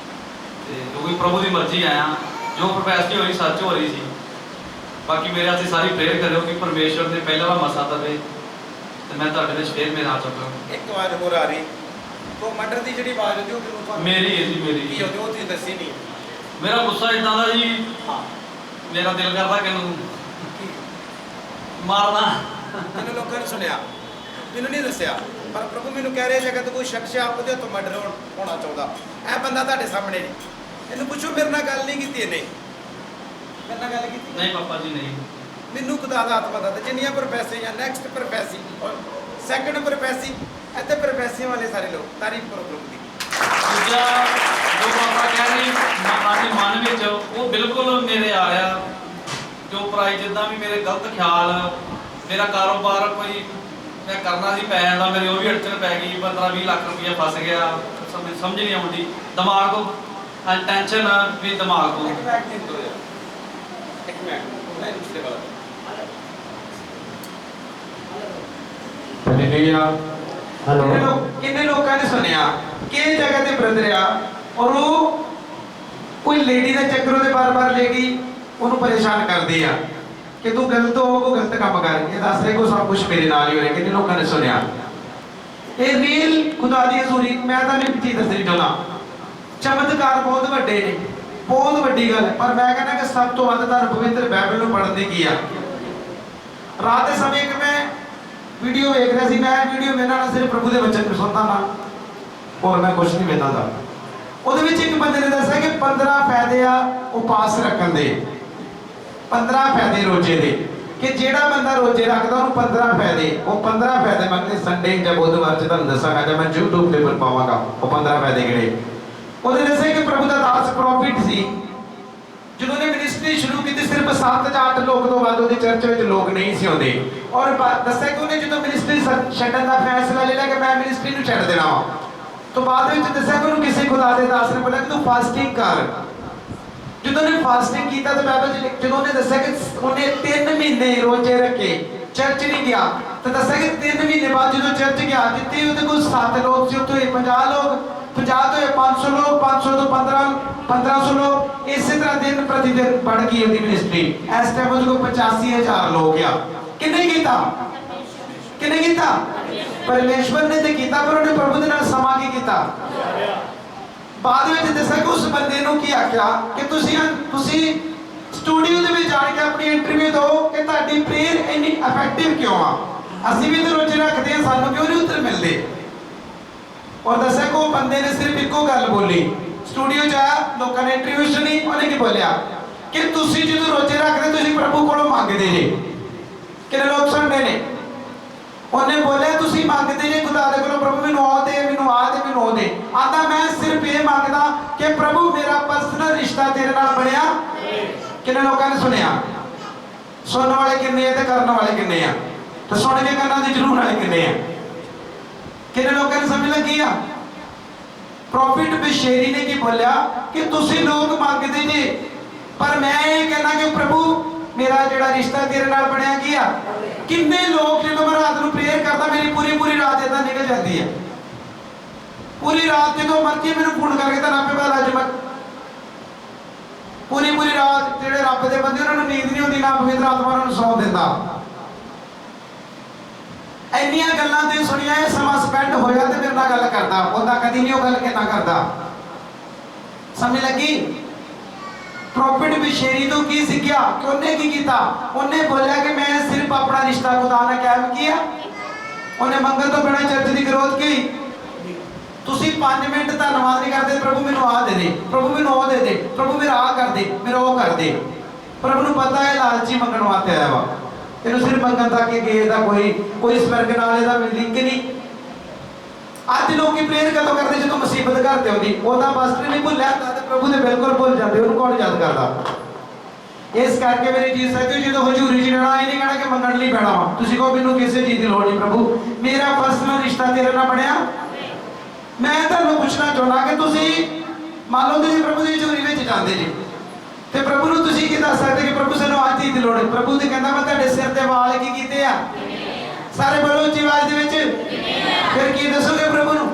Speaker 2: ਤੇ ਕਿਉਂਕਿ ਪ੍ਰਭੂ ਦੀ ਮਰਜ਼ੀ ਆਇਆ। ਜੋ ਪ੍ਰੋਫੈਸਰੀ ਹੋਈ ਸੱਚ ਹੋ ਰਹੀ ਸੀ ਬਾਕੀ ਮੇਰੇ ਵਾਸਤੇ ਸਾਰੀ ਪ੍ਰੇਅਰ ਕਰਿਓ ਕਿ ਪਰਮੇਸ਼ਵਰ ਨੇ ਪਹਿਲਾ ਵਾ ਮਸਾ ਦਵੇ ਤੇ ਮੈਂ ਤੁਹਾਡੇ ਵਿੱਚ ਫੇਰ ਮੇਰਾ ਆ ਚੱਕਾਂ।
Speaker 3: ਇੱਕ ਆਵਾਜ਼ ਹੋਰ ਆ ਰਹੀ ਉਹ ਮਟਰ ਦੀ ਜਿਹੜੀ ਆਵਾਜ਼ ਹੁੰਦੀ ਉਹ ਕਿਉਂ ਤੁਹਾਨੂੰ
Speaker 2: ਮੇਰੀ ਹੈ ਜੀ, ਮੇਰੀ
Speaker 3: ਕੀ ਹੁੰਦੀ ਉਹ ਤੁਸੀਂ ਦੱਸੀ ਨਹੀਂ।
Speaker 2: ਮੇਰਾ ਗੁੱਸਾ ਇਦਾਂ ਦਾ ਜੀ,
Speaker 3: ਹਾਂ
Speaker 2: ਮੇਰਾ ਦਿਲ ਕਰਦਾ ਕਿ ਇਹਨੂੰ
Speaker 3: ਕੀ
Speaker 2: ਮਾਰਨਾ।
Speaker 3: ਮੈਨੂੰ ਲੋਕਾਂ ਨੇ ਸੁਣਿਆ, ਮੈਨੂੰ ਨਹੀਂ ਦੱਸਿਆ, ਪਰ ਪ੍ਰਭੂ ਮੈਨੂੰ ਕਹਿ ਰਿਹਾ ਜੇਕਰ ਕੋਈ ਸ਼ਖਸ ਆਪਦੇ ਹੱਥੋਂ ਮਰਡਰ ਹੋਣਾ ਚਾਹੁੰਦਾ, ਇਹ ਬੰਦਾ ਤੁਹਾਡੇ ਸਾਹਮਣੇ ਨਹੀਂ, ਇਹਨੂੰ ਪੁੱਛੋ ਮੇਰੇ ਨਾਲ ਗੱਲ ਨਹੀਂ ਕੀਤੀ ਇਹਨੇ, ਮੇਰੇ ਨਾਲ ਗੱਲ ਕੀਤੀ
Speaker 2: ਨਹੀਂ ਪਾਪਾ ਜੀ ਨਹੀਂ।
Speaker 3: ਮੈਨੂੰ ਖੁਦਾ ਦਾ ਆਤਮਾ ਦਾ ਜਿੰਨੀਆਂ ਪ੍ਰੋਫੈਸੀ ਜਾਂ ਨੈਕਸਟ ਪ੍ਰੋਫੈਸੀ ਔਰ ਸੈਕੰਡ ਪ੍ਰੋਫੈਸੀ ਇੱਥੇ ਪ੍ਰੋਫੈਸੀਆਂ ਵਾਲੇ ਸਾਰੇ ਲੋਕ ਤਾਰੀਫ ਕਰੋ ਪ੍ਰਭੂ ਦੀ।
Speaker 2: ਦੂਜਾ ਜੋ ਪਾਪਾ ਕਹਿ ਰਹੀ ਆਪਣੇ ਮਨ ਵਿੱਚ ਉਹ ਬਿਲਕੁਲ ਮੇਰੇ ਆ ਰਿਹਾ, ਜੋ ਪ੍ਰਾਈ ਜਿੱਦਾਂ ਵੀ ਮੇਰੇ ਗਲਤ ਖਿਆਲ, ਮੇਰਾ ਕਾਰੋਬਾਰ ਕੋਈ ਮੈਂ ਕਰਨਾ ਸੀ ਪੈਸਿਆਂ ਦਾ, ਮੇਰੇ ਉਹ ਵੀ ਅੜਚਨ ਪੈ ਗਈ, 15-20 ਲੱਖ ਰੁਪਇਆ ਫਸ ਗਿਆ, ਸਮਝ ਨਹੀਂ ਆਉਂਦੀ, ਦਿਮਾਗ ਤੋਂ ਟੈਨਸ਼ਨ ਵੀ ਦਿਮਾਗ ਤੋਂ।
Speaker 3: ਇੱਕ ਮਿੰਟ ਮੈਂ ਦੂਸਰੇ ਵਾਲਾ
Speaker 1: ਹਾਲੇਲੂਇਆ। ਕਿੰਨੇ ਲੋਕਾਂ ਨੇ ਸੁਣਿਆ ਕਿ ਇਹ ਜਗ੍ਹਾ ਤੇ ਬ੍ਰਦਰ ਆ ਔਰ ਉਹ ਕੋਈ ਲੇਡੀ ਦਾ ਚੱਕਰ ਉਹਦੇ ਬਾਰ-ਬਾਰ ਲੇਡੀ ਉਹਨੂੰ ਪਰੇਸ਼ਾਨ ਕਰਦੀ ਆ ਕਿ ਤੂੰ ਗਲਤ ਹੋ, ਉਹ ਗਲਤ ਕੰਮ ਕਰ, ਇਹ ਦੱਸ ਰਹੇ ਕੋ ਸਭ ਕੁਝ ਮੇਰੇ ਨਾਲ ਹੀ ਹੋ ਰਿਹਾ। ਕਿੰਨੇ ਲੋਕਾਂ ਨੇ ਸੁਣਿਆ ਇਹ ਰੀਲ ਖੁਦਾ ਦੀ ਹਜ਼ੂਰੀ। ਮੈਂ ਤਾਂ ਨਹੀਂ ਚੀਜ਼ ਦੱਸਣੀ ਚਾਹੁੰਦਾ, ਚਮਤਕਾਰ ਬਹੁਤ ਵੱਡੇ ਨੇ, ਬਹੁਤ ਵੱਡੀ ਗੱਲ ਹੈ, ਪਰ ਮੈਂ ਕਹਿੰਦਾ ਕਿ ਸਭ ਤੋਂ ਵੱਧ ਤੁਹਾਨੂੰ ਪਵਿੱਤਰ ਬਾਈਬਲ ਨੂੰ ਪੜ੍ਹਨ ਦੀ ਕੀ ਆ। ਰਾਤ ਦੇ ਸਮੇਂ ਇੱਕ ਮੈਂ ਵੀਡੀਓ ਵੇਖ ਰਿਹਾ ਸੀ, ਮੈਂ ਵੀਡੀਓ ਵੇਖਣਾ ਨਾ ਸਿਰਫ ਪ੍ਰਭੂ ਦੇ ਵਚਨ ਨੂੰ ਸੁਣਦਾ ਨਾ, ਹੋਰ ਮੈਂ ਕੁਝ ਨਹੀਂ ਵੇਖਦਾ ਦਾ। ਉਹਦੇ ਵਿੱਚ ਇੱਕ ਬੰਦੇ ਨੇ ਦੱਸਿਆ ਕਿ 15 ਫਾਇਦੇ ਆ ਉਪਾਸ ਰੱਖਣ ਦੇ, 15 ਫਾਇਦੇ ਰੋਜ਼ੇ ਦੇ, ਕਿ ਜਿਹੜਾ ਬੰਦਾ ਰੋਜ਼ੇ ਰੱਖਦਾ ਉਹਨੂੰ 15 ਫਾਇਦੇ, ਉਹ 15 ਫਾਇਦੇ ਮੰਗਦੇ ਸੰਡੇ ਜਾਂ ਬੁੱਧਵਾਰ ਚ ਤੁਹਾਨੂੰ ਦੱਸਾਂਗਾ, ਜਦ ਮੈਂ YouTube ਤੇ ਪਰ ਪਾਵਾਂਗਾ ਉਹ 15 ਫਾਇਦੇ ਕਿਹੜੇ। ਉਹਦੇ ਦੱਸਿਆ ਕਿ ਪ੍ਰਭੂ ਦਾ ਦਾਸ ਪ੍ਰੋਫਿਟ ਸੀ, ਜਦੋਂ ਉਹਨੇ ਮਿਨਿਸਟਰੀ ਸ਼ੁਰੂ ਕੀਤੀ ਸਿਰਫ 7 ਜਾਂ 8 ਲੋਕ ਤੋਂ ਵੱਧ ਉਹਦੀ ਚਰਚ ਵਿੱਚ ਲੋਕ ਨਹੀਂ ਸੀ ਆਉਂਦੇ, ਔਰ ਦੱਸਿਆ ਕਿ ਉਹਨੇ ਜਦੋਂ ਮਿਨਿਸਟਰੀ ਛੱਡਣ ਦਾ ਫੈਸਲਾ ਲੈ ਲਿਆ ਕਿ ਮੈਂ ਮਿਨਿਸਟਰੀ ਨੂੰ ਛੱਡ ਦੇਣਾ ਵਾ, ਤੋਂ ਬਾਅਦ ਵਿੱਚ ਦੱਸਿਆ ਕਿ ਉਹਨੂੰ ਕਿਸੇ ਖੁਦਾ ਦੇ ਦਾਸ ਨੇ ਬੋਲਿਆ ਕਿ ਤੂੰ ਫਾਸਟਿੰਗ ਕਰ। ਜਦੋਂ ਉਹਨੇ ਫਾਸਟਿੰਗ ਕੀਤਾ ਤਾਂ ਬਾਈਬਲ ਚ ਜਦੋਂ ਉਹਨੇ ਦੱਸਿਆ ਕਿ ਉਹਨੇ 3 ਮਹੀਨੇ ਰੋਜ਼ੇ ਰੱਖੇ, ਚਰਚ ਨਹੀਂ ਗਿਆ, ਤਾਂ ਦੱਸਿਆ ਕਿ 3 ਮਹੀਨੇ ਬਾਅਦ ਜਦੋਂ ਚਰਚ ਗਿਆ, ਜਿੱਥੇ ਉਹਦੇ ਕੋਲ 7 ਲੋਕ ਸੀ ਉੱਥੇ 50 ਲੋਕ, 50 ਤੋਂ 500 ਲੋਕ, 500 ਤੋਂ 1500 ਲੋਕ, ਇਸੇ ਤਰ੍ਹਾਂ ਦਿਨ ਪ੍ਰਤੀ ਦਿਨ ਵੱਧ ਗਈ ਉਹਦੀ ਮਿਨਿਸਟਰੀ। ਇਸ ਟਾਈਮ ਉਹਦੇ ਕੋਲ 85,000 ਲੋਕ ਆ। ਕਿੰਨੇ ਕੀਤਾ? ਕਿੰਨੇ ਕੀਤਾ? ਪਰਮੇਸ਼ਵਰ ਨੇ ਤੇ ਕੀਤਾ, ਪਰ ਉਹਨੇ ਪ੍ਰਭੂ ਦੇ ਨਾਲ ਸਮਾਂ ਕੀ ਕੀਤਾ। ਬਾਅਦ ਵਿੱਚ ਦੱਸਿਆ ਕਿ ਉਸ ਬੰਦੇ ਨੂੰ ਕੀ ਆਖਿਆ ਕਿ ਤੁਸੀਂ ਸਟੂਡੀਓ ਦੇ ਵਿੱਚ ਜਾਣ ਕੇ ਆਪਣੀ ਇੰਟਰਵਿਊ ਦਿਓ ਕਿ ਤੁਹਾਡੀ ਪ੍ਰੇਅਰ ਇੰਨੀ ਇਫੈਕਟਿਵ ਕਿਉਂ ਆ। ਅਸੀਂ ਵੀ ਤਾਂ ਰੋਜ਼ ਰੱਖਦੇ ਹਾਂ, ਸਾਨੂੰ ਕਿਉਂ ਨਹੀਂ ਉੱਤਰ ਮਿਲਦੇ। ਔਰ ਦੱਸਿਆ ਕਿ ਉਹ ਬੰਦੇ ਨੇ ਸਿਰਫ ਇੱਕੋ ਗੱਲ ਬੋਲੀ, ਸਟੂਡੀਓ 'ਚ ਆਇਆ, ਲੋਕਾਂ ਨੇ ਇੰਟਰਵਿਊ ਸੁਣੀ, ਉਹਨੇ ਕੀ ਬੋਲਿਆ ਕਿ ਤੁਸੀਂ ਜਦੋਂ ਰੋਜ਼ੇ ਰੱਖਦੇ ਤੁਸੀਂ ਪ੍ਰਭੂ ਕੋਲੋਂ ਮੰਗਦੇ ਜੇ। ਕਿੰਨੇ ਲੋਕ ਸੁਣਦੇ ਨੇ? ਉਹਨੇ ਬੋਲਿਆ ਤੁਸੀਂ ਮੰਗਦੇ ਜੇ ਖੁਦਾ ਦੇ ਕੋਲੋਂ, ਪ੍ਰਭੂ ਮੈਨੂੰ ਆਹ ਦੇ, ਮੈਨੂੰ ਆਹ ਦੇ, ਮੈਨੂੰ ਉਹ ਦੇ। ਆਂਦਾ ਮੈਂ ਸਿਰਫ ਇਹ ਮੰਗਦਾ ਕਿ ਪ੍ਰਭੂ ਮੇਰਾ ਪਰਸਨਲ ਰਿਸ਼ਤਾ ਤੇਰੇ ਨਾਲ ਬਣਿਆ। ਕਿੰਨੇ ਲੋਕਾਂ ਨੇ ਸੁਣਿਆ? ਸੁਣਨ ਵਾਲੇ ਕਿੰਨੇ ਆ ਤੇ ਕਰਨ ਵਾਲੇ ਕਿੰਨੇ ਆ? ਤੇ ਸੁਣ ਕੇ ਕਰਨ ਦੀ ਜ਼ਰੂਰ ਵਾਲੇ ਕਿੰਨੇ ਆ? ਕਿੰਨੇ ਲੋਕਾਂ ਨੂੰ ਸਮਝ ਲੱਗੀ ਆ? ਪ੍ਰੋਫਿਟ ਬਿਸ਼ੇਰੀ ਨੇ ਕੀ ਬੋਲਿਆ ਕਿ ਤੁਸੀਂ ਲੋਕ ਮੰਗਦੇ ਜੇ, ਪਰ ਮੈਂ ਇਹ ਕਹਿਣਾ ਕਿ ਪ੍ਰਭੂ ਮੇਰਾ ਜਿਹੜਾ ਰਿਸ਼ਤਾ ਤੇਰੇ ਨਾਲ ਬਣਿਆ ਕੀ ਆ। ਕਿੰਨੇ ਲੋਕ ਜਦੋਂ ਮੈਂ ਰਾਤ ਨੂੰ ਪ੍ਰੇਅਰ ਕਰਦਾ ਮੇਰੀ ਪੂਰੀ ਰਾਤ ਇਦਾਂ ਨਿਕਲ ਜਾਂਦੀ ਹੈ। ਪੂਰੀ ਰਾਤ ਜਦੋਂ ਮਰਜ਼ੀ ਮੈਨੂੰ ਫੋਨ ਕਰਕੇ ਤਾਂ ਰੱਬ ਦਾ ਅੱਜ ਮੈਂ ਪੂਰੀ ਰਾਤ ਜਿਹੜੇ ਰੱਬ ਦੇ ਬੰਦੇ ਉਹਨਾਂ ਨੂੰ ਨੀਂਦ ਨਹੀਂ ਹੁੰਦੀ, ਨਾ ਪਵਿੱਤਰ ਆਤਮਾ ਉਹਨਾਂ ਨੂੰ ਸੌਂ ਦਿੰਦਾ। ਇੰਨੀਆਂ ਗੱਲਾਂ ਤੇ ਸੁਣੀਆਂ, ਇਹ ਸਮਾਂ ਸਪੈਂਡ ਹੋਇਆ ਤੇ ਮੇਰੇ ਨਾਲ ਗੱਲ ਕਰਦਾ, ਉਹਦਾ ਕਦੀ ਨਹੀਂ ਉਹ ਗੱਲ ਕਿੰਨਾ ਕਰਦਾ। ਸਮਝ ਲੱਗੀ? ਪ੍ਰੋਫਿਟ ਬਿਸ਼ੇਰੀ ਤੋਂ ਕੀ ਸਿੱਖਿਆ ਕਿ ਉਹਨੇ ਕੀ ਕੀਤਾ? ਉਹਨੇ ਬੋਲਿਆ ਕਿ ਮੈਂ ਸਿਰਫ ਆਪਣਾ ਰਿਸ਼ਤਾ ਖੁਦਾ ਨਾਲ ਕਾਇਮ ਕੀਤਾ। ਉਹਨੇ ਮੰਗਣ ਤੋਂ ਬਿਨਾਂ ਚਰਚ ਦੀ ਗਰੋਥ ਕੀ। ਤੁਸੀਂ 5 ਮਿੰਟ ਧੰਨਵਾਦ ਨਹੀਂ ਕਰਦੇ, ਪ੍ਰਭੂ ਮੈਨੂੰ ਆਹ ਦੇ ਦੇ, ਪ੍ਰਭੂ ਮੈਨੂੰ ਉਹ ਦੇ ਦੇ, ਪ੍ਰਭੂ ਮੇਰਾ ਆਹ ਕਰ ਦੇ, ਮੇਰਾ ਉਹ ਕਰ ਦੇ। ਪ੍ਰਭੂ ਨੂੰ ਪਤਾ ਹੈ ਲਾਲਚੀ ਮੰਗਣ ਵਾਸਤੇ ਆਇਆ ਵਾ, ਇਹਨੂੰ ਸਿਰਫ ਮੰਗਣ ਤੱਕ ਗਏ ਦਾ ਕੋਈ ਸਵਰਗ ਨਾਲ ਇਹਦਾ ਲਿੰਕ ਨਹੀਂ। ਅੱਜ ਲੋਕੀ ਪ੍ਰੇਅਰ ਕਦੋਂ ਕਰਦੇ? ਜਦੋਂ ਮੁਸੀਬਤ ਘਰ ਤੇ ਆਉਂਦੀ। ਉਹਦਾ ਪਾਸਟਰ ਨਹੀਂ ਭੁੱਲਿਆ ਤਾਂ ਪ੍ਰਭੂ ਦੇ ਬਿਲਕੁਲ ਭੁੱਲ ਜਾਂਦੇ, ਉਹਨੂੰ ਕੌਣ ਯਾਦ ਕਰਦਾ। ਇਸ ਕਰਕੇ ਮੇਰੇ ਜੀ ਸਾਥੀਓ, ਜਦੋਂ ਹਜ਼ੂਰੀ 'ਚ ਜਾਣਾ ਇਹ ਨਹੀਂ ਕਹਿਣਾ ਕਿ ਮੰਗਣ ਲਈ ਬੈਠਾ ਵਾ। ਤੁਸੀਂ ਕਹੋ ਮੈਨੂੰ ਕਿਸੇ ਚੀਜ਼ ਦੀ ਲੋੜ ਨਹੀਂ, ਪ੍ਰਭੂ ਮੇਰਾ ਪਰਸਨਲ ਰਿਸ਼ਤਾ ਤੇਰੇ ਨਾਲ ਬਣਿਆ। ਮੈਂ ਤੁਹਾਨੂੰ ਪੁੱਛਣਾ ਚਾਹੁੰਦਾ ਕਿ ਤੁਸੀਂ ਮੰਨ ਲਓ ਤੁਸੀਂ ਪ੍ਰਭੂ ਦੀ ਹਜ਼ੂਰੀ ਵਿੱਚ ਜਾਂਦੇ ਜੀ, ਤੇ ਪ੍ਰਭੂ ਨੂੰ ਤੁਸੀਂ ਕੀ ਦੱਸ ਸਕਦੇ ਕਿ ਪ੍ਰਭੂ ਸਾਨੂੰ ਆਹ ਚੀਜ਼ ਦੀ ਲੋੜ ਹੈ। ਪ੍ਰਭੂ ਤੇ ਕਹਿੰਦਾ ਮੈਂ ਤੁਹਾਡੇ ਸਿਰ ਤੇ ਵਾਲ ਕੀ ਕੀਤੇ ਆ। ਸਾਰੇ ਬੋਲੋ ਉੱਚੀ ਆਵਾਜ਼ ਦੇ ਵਿੱਚ। ਫਿਰ ਕੀ ਦੱਸੋਗੇ ਪ੍ਰਭੂ ਨੂੰ?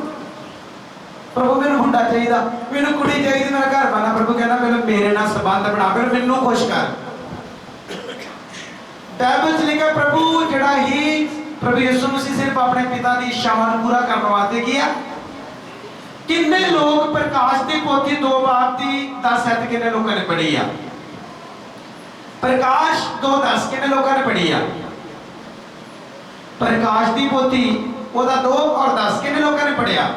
Speaker 1: ਪ੍ਰਭੂ ਮੈਨੂੰ ਮੁੰਡਾ ਚਾਹੀਦਾ, ਮੈਨੂੰ ਕੁੜੀ ਚਾਹੀਦੀ, ਮੇਰਾ ਘਰ ਬਣਾ। ਪ੍ਰਭੂ ਕਹਿੰਦਾ ਮੈਨੂੰ ਮੇਰੇ ਨਾਲ ਸੰਬੰਧ ਬਣਾ, ਫਿਰ ਮੈਨੂੰ ਖੁਸ਼ ਕਰ। ਬਾਈਬਲ 'ਚ ਲਿਖਿਆ ਪ੍ਰਭੂ ਜਿਹੜਾ ਹੀ ਪ੍ਰਭੂ ਯਿਸੂ ਮਸੀਹ ਸਿਰਫ ਆਪਣੇ ਪਿਤਾ ਦੀ ਇੱਛਾਵਾਂ ਨੂੰ ਪੂਰਾ ਕਰਨ ਵਾਸਤੇ ਗਿਆ। ਕਿੰਨੇ ਲੋਕ ਪ੍ਰਕਾਸ਼ ਦੀ ਪੋਥੀ 2 ਬਾਬ ਦੀ 10 ਕਿੰਨੇ ਲੋਕਾਂ ਨੇ ਪੜ੍ਹੀ ਆ? ਪ੍ਰਕਾਸ਼ 2:10 ਕਿੰਨੇ ਲੋਕਾਂ ਨੇ ਪੜ੍ਹੀ ਆ? ਪ੍ਰਕਾਸ਼ ਦੀ ਪੋਥੀ ਉਹਦਾ 2 ਔਰ 10 ਕਿੰਨੇ ਲੋਕਾਂ ਨੇ ਪੜ੍ਹਿਆ?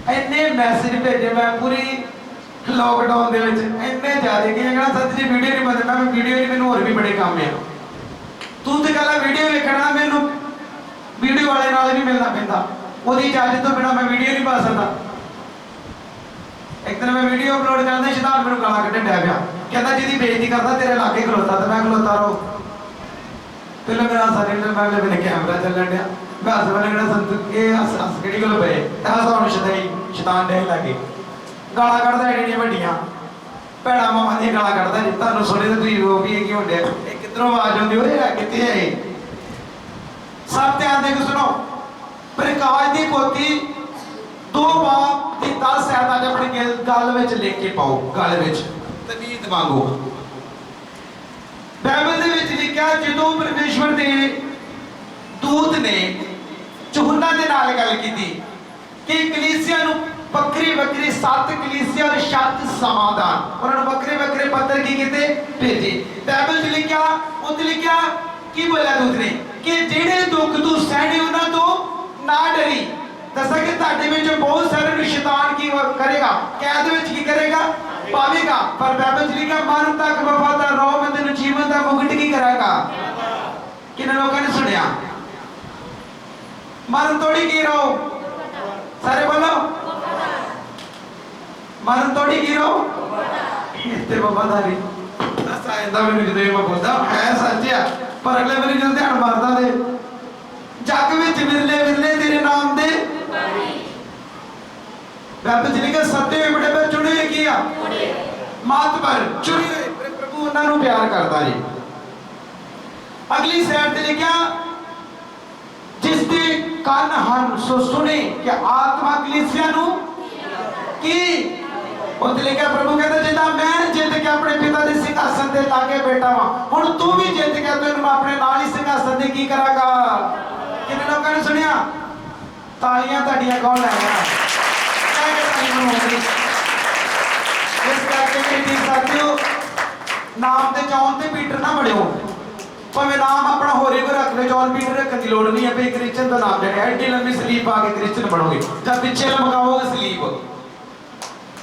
Speaker 1: ਇੰਨੇ ਮੈਸੇਜ ਭੇਜੇ ਮੈਂ ਪੂਰੀ ਲੋਕਡਾਊਨ ਦੇ ਵਿੱਚ ਇੰਨੇ ਜ਼ਿਆਦਾ ਕਿ ਕਹਿੰਦਾ ਸੱਚ ਜੀ ਵੀਡੀਓ ਨਹੀਂ ਬਣਦਾ। ਮੈਂ ਵੀਡੀਓ ਨਹੀਂ, ਮੈਨੂੰ ਹੋਰ ਵੀ ਬੜੇ ਕੰਮ ਆ। ਤੂੰ ਤੇ ਕਹਿੰਦਾ ਵੀਡੀਓ ਵੇਖਣਾ, ਮੈਨੂੰ ਵੀਡੀਓ ਵਾਲੇ ਨਾਲ ਵੀ ਮਿਲਣਾ ਪੈਂਦਾ, ਉਹਦੀ ਇਜਾਜ਼ਤ ਤੋਂ ਬਿਨਾਂ ਮੈਂ ਵੀਡੀਓ ਨਹੀਂ ਪਾ ਸਕਦਾ। ਇੱਕ ਦਿਨ ਮੈਂ ਵੀਡੀਓ ਅਪਲੋਡ ਕਰਦਾ, ਸ਼ੈਤਾਨ ਮੈਨੂੰ ਗਾਲਾਂ ਕੱਢਣ ਡਿਆ ਪਿਆ, ਕਹਿੰਦਾ ਜਿਹਦੀ ਬੇਇੱਜ਼ਤੀ ਕਰਦਾ ਤੇਰੇ ਲਾਗੇ ਖਲੋਤਾ। ਤੇ ਮੈਂ ਖਲੋਤਾ ਰਹੋ। ਪਹਿਲਾਂ ਮੇਰਾ ਸਾਰੇ ਮੈਂ ਕੈਮਰਾ ਚੱਲਣ ਡਿਆ, ਮੈਂ ਹੱਸ ਵਾਲੇ ਕਿਹੜਾ ਸੰਤ ਇਹ ਹੱਸ ਕਿਹੜੀ ਗੱਲ ਪਏ ਹਸਾਉਣ ਸ਼ੈਤਾਨ ਡੇ ਲੱਗੇ ਗਾਲਾਂ ਕੱਢਦਾ ਐਡੀਆਂ ਵੱਡੀਆਂ ਭੈੜਾ ਮਾਮਾ ਦੀਆਂ ਗਾਲਾਂ ਕੱਢਦਾ ਜੀ। ਤੁਹਾਨੂੰ ਸੁਣੇ ਤਾਂ ਤੁਸੀਂ ਉਹ ਵੀ ਕੀ ਹੁੰਦੇ ਇਹ ਕਿੱਧਰੋਂ ਆਵਾਜ਼ ਆਉਂਦੀ ਉਹਦੇ ਕਿੱਥੇ ਹੈ ਇਹ? ਸਭ ਧਿਆਨ ਦੇ ਕੇ ਸੁਣੋ। ਪ੍ਰਕਾਸ਼ ਦੀ ਪੋਥੀ 2 ਬਾਬ ਦੀ 10 ਆਇਤ ਅੱਜ ਆਪਣੇ ਗਲ ਵਿੱਚ ਲਿਖ ਕੇ ਪਾਓ, ਗਲ ਵਿੱਚ ਤਵੀਤ ਮੰਗੋ। ਬਾਈਬਲ ਦੇ ਵਿੱਚ ਲਿਖਿਆ ਜਦੋਂ ਪਰਮੇਸ਼ਵਰ ਦੇ ਦੂਤ ਨੇ ਯਹੂਨਾ ਦੇ ਨਾਲ ਗੱਲ ਕੀਤੀ ਕਿ ਕਲੀਸਿਆ ਨੂੰ ਵੱਖਰੀ 7 ਕਲੀਸਿਆ ਔਰ 7 ਸਮਾਦਾਨ, ਉਹਨਾਂ ਨੂੰ ਵੱਖਰੇ ਪੱਤਰ ਕੀ ਕੀਤੇ? ਭੇਜੇ। ਬਾਈਬਲ 'ਚ ਲਿਖਿਆ, ਉੱਥੇ ਲਿਖਿਆ ਕੀ ਬੋਲਿਆ ਦੂਤ ਨੇ ਕਿ ਜਿਹੜੇ ਦੁੱਖ ਤੂੰ ਸਹਿਣੇ ਉਹਨਾਂ ਤੋਂ ਨਾ ਡਰੀ। ਦੱਸਾਂ ਕਿ ਤੁਹਾਡੇ ਵਿੱਚ ਬਹੁਤ ਸਾਰੇ ਨੂੰ ਸ਼ੈਤਾਨ ਕੀ ਕਰੇਗਾ? ਕੈਦ ਵਿੱਚ ਕੀ ਕਰੇਗਾ? ਪਾਵੇਗਾ। ਪਰ ਬਾਈਬਲ 'ਚ ਲਿਖਿਆ ਮਰਨ ਤੱਕ ਵਫਾਦਾਰ ਰਹੋ, ਮੈਂ ਤੈਨੂੰ ਜੀਵਨ ਦਾ ਮੁਕਟ ਕੀ ਕਰਾਂਗਾ। ਕਿੰਨੇ ਲੋਕਾਂ ਨੇ ਸੁਣਿਆ? ਮਰਨ ਤੋੜੀ ਕੀ ਰਹੋ? ਸਾਰੇ ਬੋਲੋ ਮਰਨ ਤੋੜੀ ਕੀ ਰਹੋ? ਤੇ ਵਫਾਦਾਰੀ ਸਾਇੰਦਾ ਮੈਨੂੰ ਜਦੋਂ ਮੈਂ ਬੋਲਦਾ ਹੈ ਸੱਚ ਆ, ਪਰ ਅਗਲੇ ਵਾਰੀ ਜਦੋਂ ਧਿਆਨ ਮਾਰਦਾ ਤੇ ਜੱਗ ਵਿੱਚ ਵਿਰਲੇ ਤੇਰੇ ਨਾਮ ਦੇ ਬਾਈਬਲ 'ਚ ਲਿਖਿਆ ਸੱਦੇ ਹੋਏ ਬੜੇ ਪਰ ਚੁਣੇ ਕੀ ਆ? ਮਾਤਬਰ ਚੁਣੇ ਹੋਏ ਪ੍ਰਭੂ ਉਹਨਾਂ ਨੂੰ ਪਿਆਰ ਕਰਦਾ ਜੀ। ਅਗਲੀ ਸਾਈਡ ਤੇ ਲਿਖਿਆ ਜਿਸ ਦੇ ਕੰਨ ਹਨ ਸੋ ਸੁਣੇ ਕਿ ਆਤਮਾ ਕਲੀਸਿਆ ਨੂੰ ਕੀ? ਉੱਥੇ ਲਿਖਿਆ ਪ੍ਰਭੂ ਕਹਿੰਦਾ ਜਿੱਦਾਂ ਮੈਂ ਜਿੱਤ ਕੇ ਆਪਣੇ ਪਿਤਾ ਦੇ ਸਿੰਘਾਸਨ ਤੇ ਲਾਗੇ ਬੈਠਾ ਵਾਂ, ਹੁਣ ਤੂੰ ਵੀ ਜਿੱਤ ਕੇ ਤੈਨੂੰ ਮੈਂ ਆਪਣੇ ਨਾਲ ਹੀ ਸਿੰਘਾਸਨ ਤੇ ਕੀ ਕਰਾਂਗਾ। ਕਿੰਨੇ ਲੋਕਾਂ ਨੇ ਸੁਣਿਆ? ਤਾਲੀਆਂ ਤੁਹਾਡੀਆਂ ਕੌਣ ਲਾਇਆ? ਇਸ ਕਰਕੇ ਮੇਰੀ ਸਾਥੀਓ ਨਾਮ ਤੇ ਜੌਨ ਤੇ ਪੀਟਰ ਨਾ ਬੜਿਓ, ਭਾਵੇਂ ਨਾਮ ਆਪਣਾ ਹੋਰੇ ਕੋ ਰੱਖ ਲੈ, ਜੌਨ ਪੀਟਰ ਰੱਖਣ ਦੀ ਲੋੜ ਨਹੀਂ ਹੈ। ਭਈ ਕ੍ਰਿਸਚਨ ਦਾ ਨਾਮ ਜਿਹੜਾ ਐਡੀ ਲੰਮੀ ਸਲੀਪ ਪਾ ਕੇ ਕ੍ਰਿਸਚਨ ਬਣੋਗੇ ਜਾਂ ਪਿੱਛੇ ਲਮਕਾਓਗੇ ਸਲੀਪ,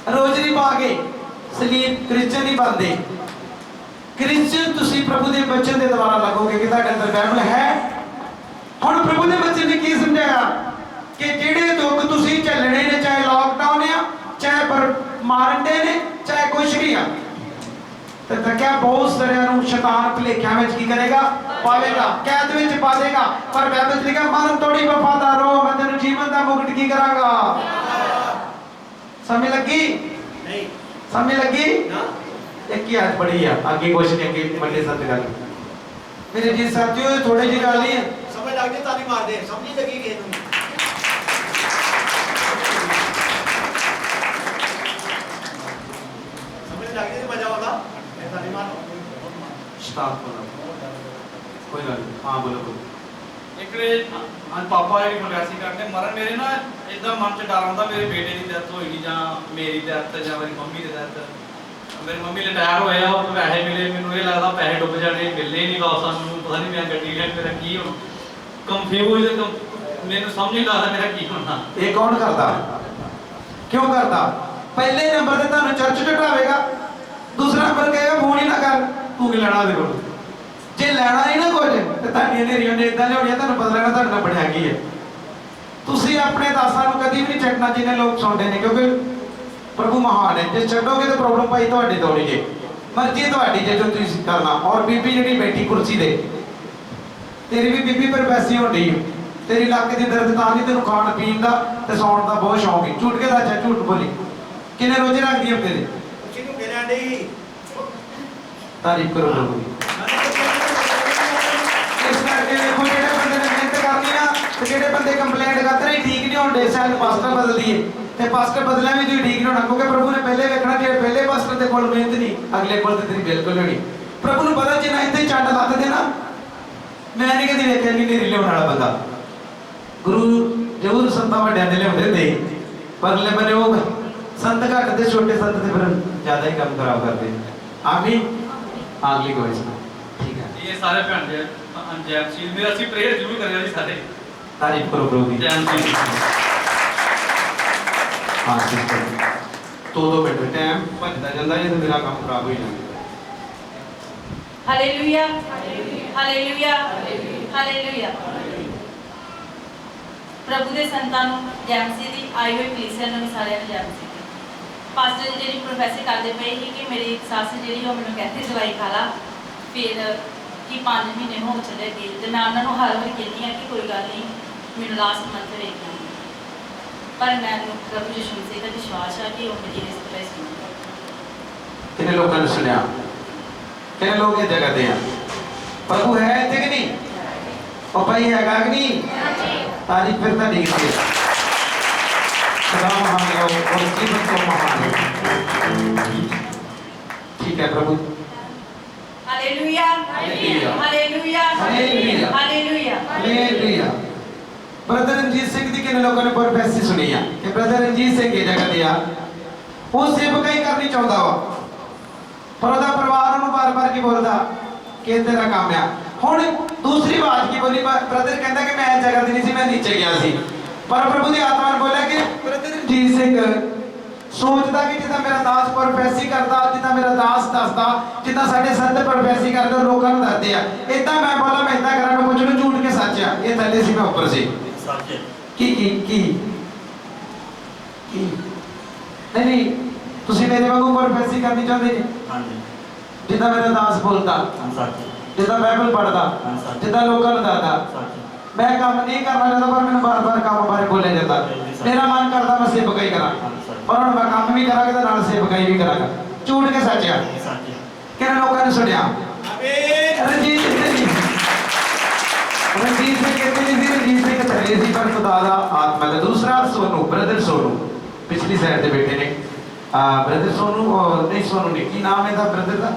Speaker 1: ਰੋਜ਼ਰੀ ਪਾ ਕੇ ਸਲੀਪ ਕ੍ਰਿਸਚਨ ਨਹੀਂ ਬਣਦੇ। ਕ੍ਰਿਸਚਨ ਤੁਸੀਂ ਪ੍ਰਭੂ ਦੇ ਬਚਨ ਦੇ ਦੁਆਰਾ ਲੱਗੋਗੇ ਕਿ ਤੁਹਾਡੇ ਅੰਦਰ ਬਾਈਬਲ ਹੈ। ਹੁਣ ਪ੍ਰਭੂ ਦੇ ਬਚਨ ਨੇ ਕੀ ਸਮਝਾਇਆ ਕਿ ਜਿਹੜੇ ਦੁੱਖ ਤੁਸੀਂ ਝੱਲਣੇ ਨੇ, ਚਾਹੇ ਲਾਕਡਾਊਨ ਆ, ਚਾਹੇ ਪਰ ਮਾਰਨ ਦੇ ਨੇ, ਚਾਹੇ ਕੁਛ ਵੀ ਆ, ਤੇ ਤੱਕਿਆ ਬਹੁਤ ਸਾਰਿਆਂ ਨੂੰ ਸ਼ੈਤਾਨ ਭੁਲੇਖਿਆਂ ਵਿੱਚ ਕੀ ਕਰੇਗਾ? ਪਾਵੇਗਾ, ਕੈਦ ਵਿੱਚ ਪਾ ਦੇਗਾ। ਪਰ ਬਾਈਬਲ 'ਚ ਲਿਖਿਆ ਮਰਨ ਤੋੜੀ ਵਫਾਦਾਰ ਰਹੋ, ਮੈਂ ਤੈਨੂੰ ਜੀਵਨ ਦਾ ਮੁਕਟ ਕੀ ਕਰਾਂਗਾ। ਸਮਝ ਲੱਗੀ? ਨਹੀਂ ਸਮਝ ਲੱਗੀ? ਇੱਕ ਹੀ ਆਇਤ ਪੜੀ ਆ, ਅੱਗੇ ਕੁਛ ਨਹੀਂ, ਅੱਗੇ ਵੱਡੇ ਸੱਤ ਗੱਲ। ਮੇਰੇ ਜੀ ਸਾਥੀਓ ਥੋੜੇ ਜਿਹੀ ਗੱਲ ਨਹੀਂ
Speaker 4: ਸਮਝ ਲੱਗ ਜੇ ਤਾਲੀ ਮਾਰਦੇ, ਸਮਝ ਨਹੀਂ ਲੱਗੀ ਕਿਸੇ ਨੂੰ। ਸਮਝ ਲੱਗ ਜੇ ਮਜ਼ਾ ਆਉਂਦਾ ਇਹ ਤਾਲੀ ਮਾਰ
Speaker 1: ਸਟਾਪ ਕਰੋ। ਕੋਈ ਗੱਲ ਨਹੀਂ, ਹਾਂ ਬੋਲੋ।
Speaker 2: ਇੱਕ ਪਾਪਾ ਜਿਹੜੀ ਫਰਗੈਸੀ ਕਰਦੇ ਮਰਨ, ਮੇਰੇ ਨਾ ਇਦਾਂ ਮਨ 'ਚ ਡਰ ਆਉਂਦਾ ਮੇਰੇ ਬੇਟੇ ਦੀ ਡੈਥ ਹੋਏਗੀ ਜਾਂ ਮੇਰੀ ਡੈਥ ਜਾਂ ਮੇਰੀ ਮੰਮੀ ਦੀ ਡੈਥ। ਮੇਰੀ ਮੰਮੀ ਰਿਟਾਇਰ ਹੋਇਆ, ਉਹ ਪੈਸੇ ਮਿਲੇ, ਮੈਨੂੰ ਇਹ ਲੱਗਦਾ ਪੈਸੇ ਡੁੱਬ ਜਾਣੇ, ਮਿਲਣੇ ਨਹੀਂ ਵਾਪਸ ਸਾਨੂੰ, ਪਤਾ ਨਹੀਂ ਮੈਂ ਗੱਡੀ ਲੈਣ ਮੇਰਾ ਕੀ ਹੁਣ ਕੰਫਿਊਜ਼, ਮੈਨੂੰ ਸਮਝ ਨਹੀਂ ਲੱਗਦਾ ਮੇਰਾ ਕੀ ਹੋਣਾ।
Speaker 1: ਇਹ ਕੌਣ ਕਰਦਾ? ਕਿਉਂ ਕਰਦਾ? ਪਹਿਲੇ ਨੰਬਰ ਤੇ ਤੁਹਾਨੂੰ ਚਰਚ ਢਟਾਵੇਗਾ, ਦੂਸਰਾ ਨੰਬਰ ਕਹੇਗਾ ਫੋਨ ਹੀ ਨਾ ਕਰ, ਤੂੰ ਕੀ ਲੈਣਾ ਉਹਦੇ ਕੋਲ। ਜੇ ਲੈਣਾ ਹੀ ਨਾ ਕੁਝ ਤੇ ਤੁਹਾਡੀਆਂ ਨੇਰੀਆਂ ਨੇ ਇਦਾਂ ਲਿਆਉਣੀਆਂ, ਤੁਹਾਨੂੰ ਪਤਾ ਲੱਗਣਾ ਤੁਹਾਡੇ ਨਾਲ ਬਣਿਆ ਕੀ ਹੈ। ਤੁਸੀਂ ਆਪਣੇ ਦਾਸਾਂ ਨੂੰ ਕਦੀ ਵੀ ਨਹੀਂ ਛੱਡਣਾ ਜਿਹਨੇ ਲੋਕ ਸੁਣਦੇ ਨੇ, ਕਿਉਂਕਿ ਪ੍ਰਭੂ ਮਹਾਨ ਹੈ। ਜੇ ਛੱਡੋਗੇ ਤਾਂ ਪ੍ਰੋਬਲਮ ਭਾਈ ਤੁਹਾਡੀ ਦੌੜੀ ਜੇ, ਮਰਜ਼ੀ ਤੁਹਾਡੀ ਜੇ ਜੋ ਤੁਸੀਂ ਕਰਨਾ। ਔਰ ਬੀਬੀ ਜਿਹੜੀ ਬੈਠੀ ਕੁਰਸੀ ਤੇ, ਤੇਰੀ ਵੀ ਬੀਬੀ ਪਰ ਪੈਸੀ ਹੁੰਦੀ ਹੈ, ਤੇਰੀ ਲੱਕ ਦੀ ਦਰਦ ਤਾਂ ਨਹੀਂ, ਤੈਨੂੰ ਖਾਣ ਪੀਣ ਦਾ ਤੇ ਸੌਣ ਦਾ ਬਹੁਤ ਸ਼ੌਂਕ ਹੈ। ਝੂਠ ਕੇ ਦੱਸ, ਝੂਠ ਬੋਲੀ। ਕਿੰਨੇ ਰੋਜ਼ੇ ਰੱਖਦੀ ਹਫਤੇ ਦੇ?
Speaker 4: ਕਿਹਨੂੰ ਕਹਿਣਾ ਨਹੀਂ
Speaker 1: ਤਾਰੀਫ ਕਰੋ ਪ੍ਰਭੂ ਦੀ। ਇਸ ਕਰਕੇ ਦੇਖੋ ਜਿਹੜੇ ਬੰਦੇ ਨੇ ਮਿਹਨਤ ਕਰਨੀ ਆ ਤੇ ਜਿਹੜੇ ਬੰਦੇ ਕੰਪਲੇਂਟ ਕਰਦੇ ਨੇ ਠੀਕ ਨਹੀਂ ਹੁੰਦੇ, ਸ਼ਾਇਦ ਪਾਸਟਰ ਬਦਲ ਦਈਏ ਤੇ ਪਾਸਟਰ ਬਦਲਿਆ ਵੀ ਤੁਸੀਂ ਠੀਕ ਨਹੀਂ ਹੋਣਾ, ਕਿਉਂਕਿ ਪ੍ਰਭੂ ਨੇ ਪਹਿਲੇ ਵੇਖਣਾ ਕਿ ਪਹਿਲੇ ਪਾਸਟਰ ਦੇ ਕੋਲ ਮਿਹਨਤ ਨਹੀਂ, ਅਗਲੇ ਕੋਲ ਤੇ ਤੇਰੀ ਬਿਲਕੁਲ ਨਹੀਂ। प्रभु ਨੂੰ ਪਤਾ ਜਿੰਨਾ ਇੱਥੇ ਚੰਡ ਲੱਤ ਦੇਣਾ ਮੈਂ ਨਹੀਂ ਕਦੀ ਵੇਖਿਆ ਨਹੀਂ ਨੇਰੀ ਲਿਆਉਣ ਵਾਲਾ ਬੰਦਾ ਗੁਰੂ ਜ਼ਰੂਰ ਸੰਤਾਂ ਵੱਡਿਆਂ ਦੇ ਲਿਆਉਂਦੇ ਹੁੰਦੇ ਪਰਲੇ ਬੰਨੇ ਉਹ ਸੰਤ ਘੱਟ ਤੇ ਛੋਟੇ ਸੰਤ ਤੇ ਫਿਰ ਜ਼ਿਆਦਾ ਹੀ ਕੰਮ ਖਰਾਬ ਕਰਦੇ ਆਖਰੀ ਆਗਲੀ ਕੋਈ ਠੀਕ ਹੈ
Speaker 2: ਇਹ ਸਾਰੇ ਭੈਣ ਜੀ ਜੈਮਸੀਲ ਮੇਰਾ ਅਸੀਂ ਪ੍ਰੇਅਰ ਜ਼ਰੂਰ ਕਰਿਆ ਜੀ ਸਾਰੇ
Speaker 1: ਤਾਰੀਫ ਕਰੋ ਪ੍ਰਭੂ ਦੀ
Speaker 2: ਜੈਮਸੀਲ
Speaker 1: ਹਾਂ ਸਿਸਟਰ ਦੋ ਮਿੰਟ ਟਾਈਮ ਭੱਜਦਾ ਜਾਂਦਾ ਜੇ ਤਾਂ ਮੇਰਾ ਕੰਮ ਖਰਾਬ ਹੋ ਜਾਣਾ
Speaker 5: हालेलुया हालेलुया हालेलुया प्रभु ਦੇ ਸੰਤਾਂ ਨੂੰ ਜੈਮਸੀ ਦੀ ਆਈ ਹੋਈ ਕਲੀਸਿਆ ਨੂੰ ਸਾਰਿਆਂ ਨੂੰ ਜੈਮਸੀ ਦੀ ਪਾਸਟਰ ਜਿਹੜੀ ਪ੍ਰੋਫੈਸਰ ਕਰਦੇ ਪਏ ਸੀ ਕਿ ਮੇਰੀ ਸੱਸ ਜਿਹੜੀ ਉਹ ਮੈਨੂੰ ਕਹਿੰਦੀ ਦਵਾਈ ਖਾ ਲਾ ਫਿਰ ਕਿ 5 ਮਹੀਨੇ ਹੋ ਚੱਲੇ ਗਏ ਤੇ ਮੈਂ ਉਹਨਾਂ ਨੂੰ ਹਰ ਵਾਰ ਕਹਿੰਦੀ ਹਾਂ ਕਿ ਕੋਈ ਗੱਲ ਨਹੀਂ ਮੈਨੂੰ ਲਾਸਟ ਮੰਥ ਵੇਖਣਾ ਪਰ ਮੈਨੂੰ ਪ੍ਰਭੂ ਯਿਸੂ ਮਸੀਹ ਦਾ ਵਿਸ਼ਵਾਸ ਹੈ ਕਿ ਉਹ ਮੇਰੀ ਇਸ ਤਰ੍ਹਾਂ ਸੁਣੇਗਾ
Speaker 1: ਕਿੰਨੇ ਲੋਕਾਂ ਨੇ ਸੁਣਿਆ ਕਿੰਨੇ ਲੋਕ ਇਹ ਜਗ੍ਹਾ ਤੇ ਆ ਪ੍ਰਭੂ ਹੈ ਇੱਥੇ ਕਿ ਨਹੀਂ ਉਹ ਭਾਈ ਹੈਗਾ ਕਿ ਨਹੀਂ ਤਾਰੀਫ ਫਿਰ ਤਾਂ ਠੀਕ ਹੈ ਸਦਾ ਮਹਾਨ ਹੈ ਔਰ ਜੀਵਨ ਤੋਂ ਮਹਾਨ ਹੈ ਠੀਕ ਹੈ ਪ੍ਰਭੂ
Speaker 5: hallelujah
Speaker 1: hallelujah
Speaker 5: hallelujah
Speaker 1: hallelujah
Speaker 5: hallelujah
Speaker 1: hallelujah brother Ranjit Singh ਦੀ ਕਿੰਨੇ ਲੋਕਾਂ ਨੇ ਪ੍ਰੋਫੈਸੀ ਸੁਣੀ ਆ ਕਿ ਬ੍ਰਦਰ ਰਣਜੀਤ ਸਿੰਘ ਇਹ ਜਗ੍ਹਾ ਤੇ ਆ ਉਹ ਸੇਵਕਾਈ ਕਰਨੀ ਚਾਹੁੰਦਾ ਵਾ ਪਰ ਉਹਦਾ ਪਰਿਵਾਰ ਉਹਨੂੰ ਬਾਰ-ਬਾਰ ਕੀ ਬੋਲਦਾ ਕਿ ਤੇਰਾ ਕੰਮ ਆ ਹੁਣ ਦੂਸਰੀ ਬਾਤ ਕੀ ਬੋਲੀ ਬ੍ਰਦਰ ਕਹਿੰਦਾ ਕਿ ਮੈਂ ਇਸ ਜਗ੍ਹਾ ਤੇ ਨਹੀਂ ਸੀ ਮੈਂ ਨੀਚੇ ਗਿਆ ਸੀ ਪਰ ਪ੍ਰਭੂ ਦੀ ਆਤਮਾ ਨੇ ਬੋਲਿਆ ਕਿ ਬ੍ਰਦਰ ਰਣਜੀਤ ਸਿੰਘ ਸੋਚਦਾ ਕਿ ਜਿੱਦਾਂ ਮੇਰਾ ਦਾਸ ਪ੍ਰੋਫੈਸੀ ਕਰਦਾ ਜਿੱਦਾਂ ਮੇਰਾ ਦਾਸ ਦੱਸਦਾ ਜਿੱਦਾਂ ਸਾਡੇ ਸੰਤ ਪ੍ਰੋਫੈਸੀ ਕਰਦੇ ਲੋਕਾਂ ਨੂੰ ਦੱਸਦੇ ਆ ਇਦਾਂ ਮੈਂ ਬੋਲਾਂ ਮੈਂ ਇਦਾਂ ਕਰਾਂ ਮੈਂ ਪੁੱਛ ਲੂ ਝੂਠ ਕੇ ਸੱਚ ਆ ਇਹ ਥੱਲੇ ਸੀ ਮੈਂ ਉੱਪਰ ਸੀ
Speaker 2: ਸੱਚ
Speaker 1: ਕੀ ਨਹੀਂ ਤੁਸੀਂ ਮੇਰੇ ਵਾਂਗੂ ਪ੍ਰੋਫੈਸੀ ਕਰਨੀ ਚਾਹੁੰਦੇ ਜੀ
Speaker 2: ਹਾਂਜੀ
Speaker 1: ਜਿੱਦਾਂ ਮੇਰਾ ਦਾਸ ਬੋਲਦਾ
Speaker 2: ਸੱਚ
Speaker 1: ਜਿੱਦਾਂ ਬਾਈਬਲ ਪੜ੍ਹਦਾ ਜਿੱਦਾਂ ਲੋਕਾਂ ਨੂੰ ਦੱਸਦਾ ਮੈਂ ਕੰਮ ਨਹੀਂ ਕਰਨਾ ਚਾਹੁੰਦਾ ਪਰ ਮੈਨੂੰ ਬਾਰ-ਬਾਰ ਕੰਮ ਬਾਰੇ ਬੋਲਿਆ ਜਾਂਦਾ ਮੇਰਾ ਮਨ ਕਰਦਾ ਮੈਂ ਸੇਵਕਾਈ ਕਰਾਂ ਪਰ ਹੁਣ ਮੈਂ ਕੰਮ ਵੀ ਕਰਾਂਗਾ ਤੇ ਨਾਲ ਸੇਵਕਾਈ ਵੀ ਕਰਾਂਗਾ ਝੂਠ ਕੇ ਸੱਚ ਆ ਕਿਹਨੇ ਲੋਕਾਂ ਨੇ ਸੁਣਿਆ ਰਣਜੀਤ ਸਿੰਘ ਕਹਿੰਦੇ ਨਹੀਂ ਸੀ ਰਣਜੀਤ ਸਿੰਘ ਥੱਲੇ ਸੀ ਪਰ ਖੁਦਾ ਦਾ ਆਤਮਾ ਦਾ ਦੂਸਰਾ ਸੋਨੂ ਬ੍ਰਦਰ ਸੋਨੂ ਪਿਛਲੀ ਸਾਈਡ ਤੇ ਬੈਠੇ ਨੇ ਬ੍ਰਦਰ ਸੋਨੂ ਔਰ ਨਹੀਂ ਸੋਨੂ ਨੇ ਕੀ ਨਾਮ ਹੈ ਦਾ ਬ੍ਰਦਰ ਦਾ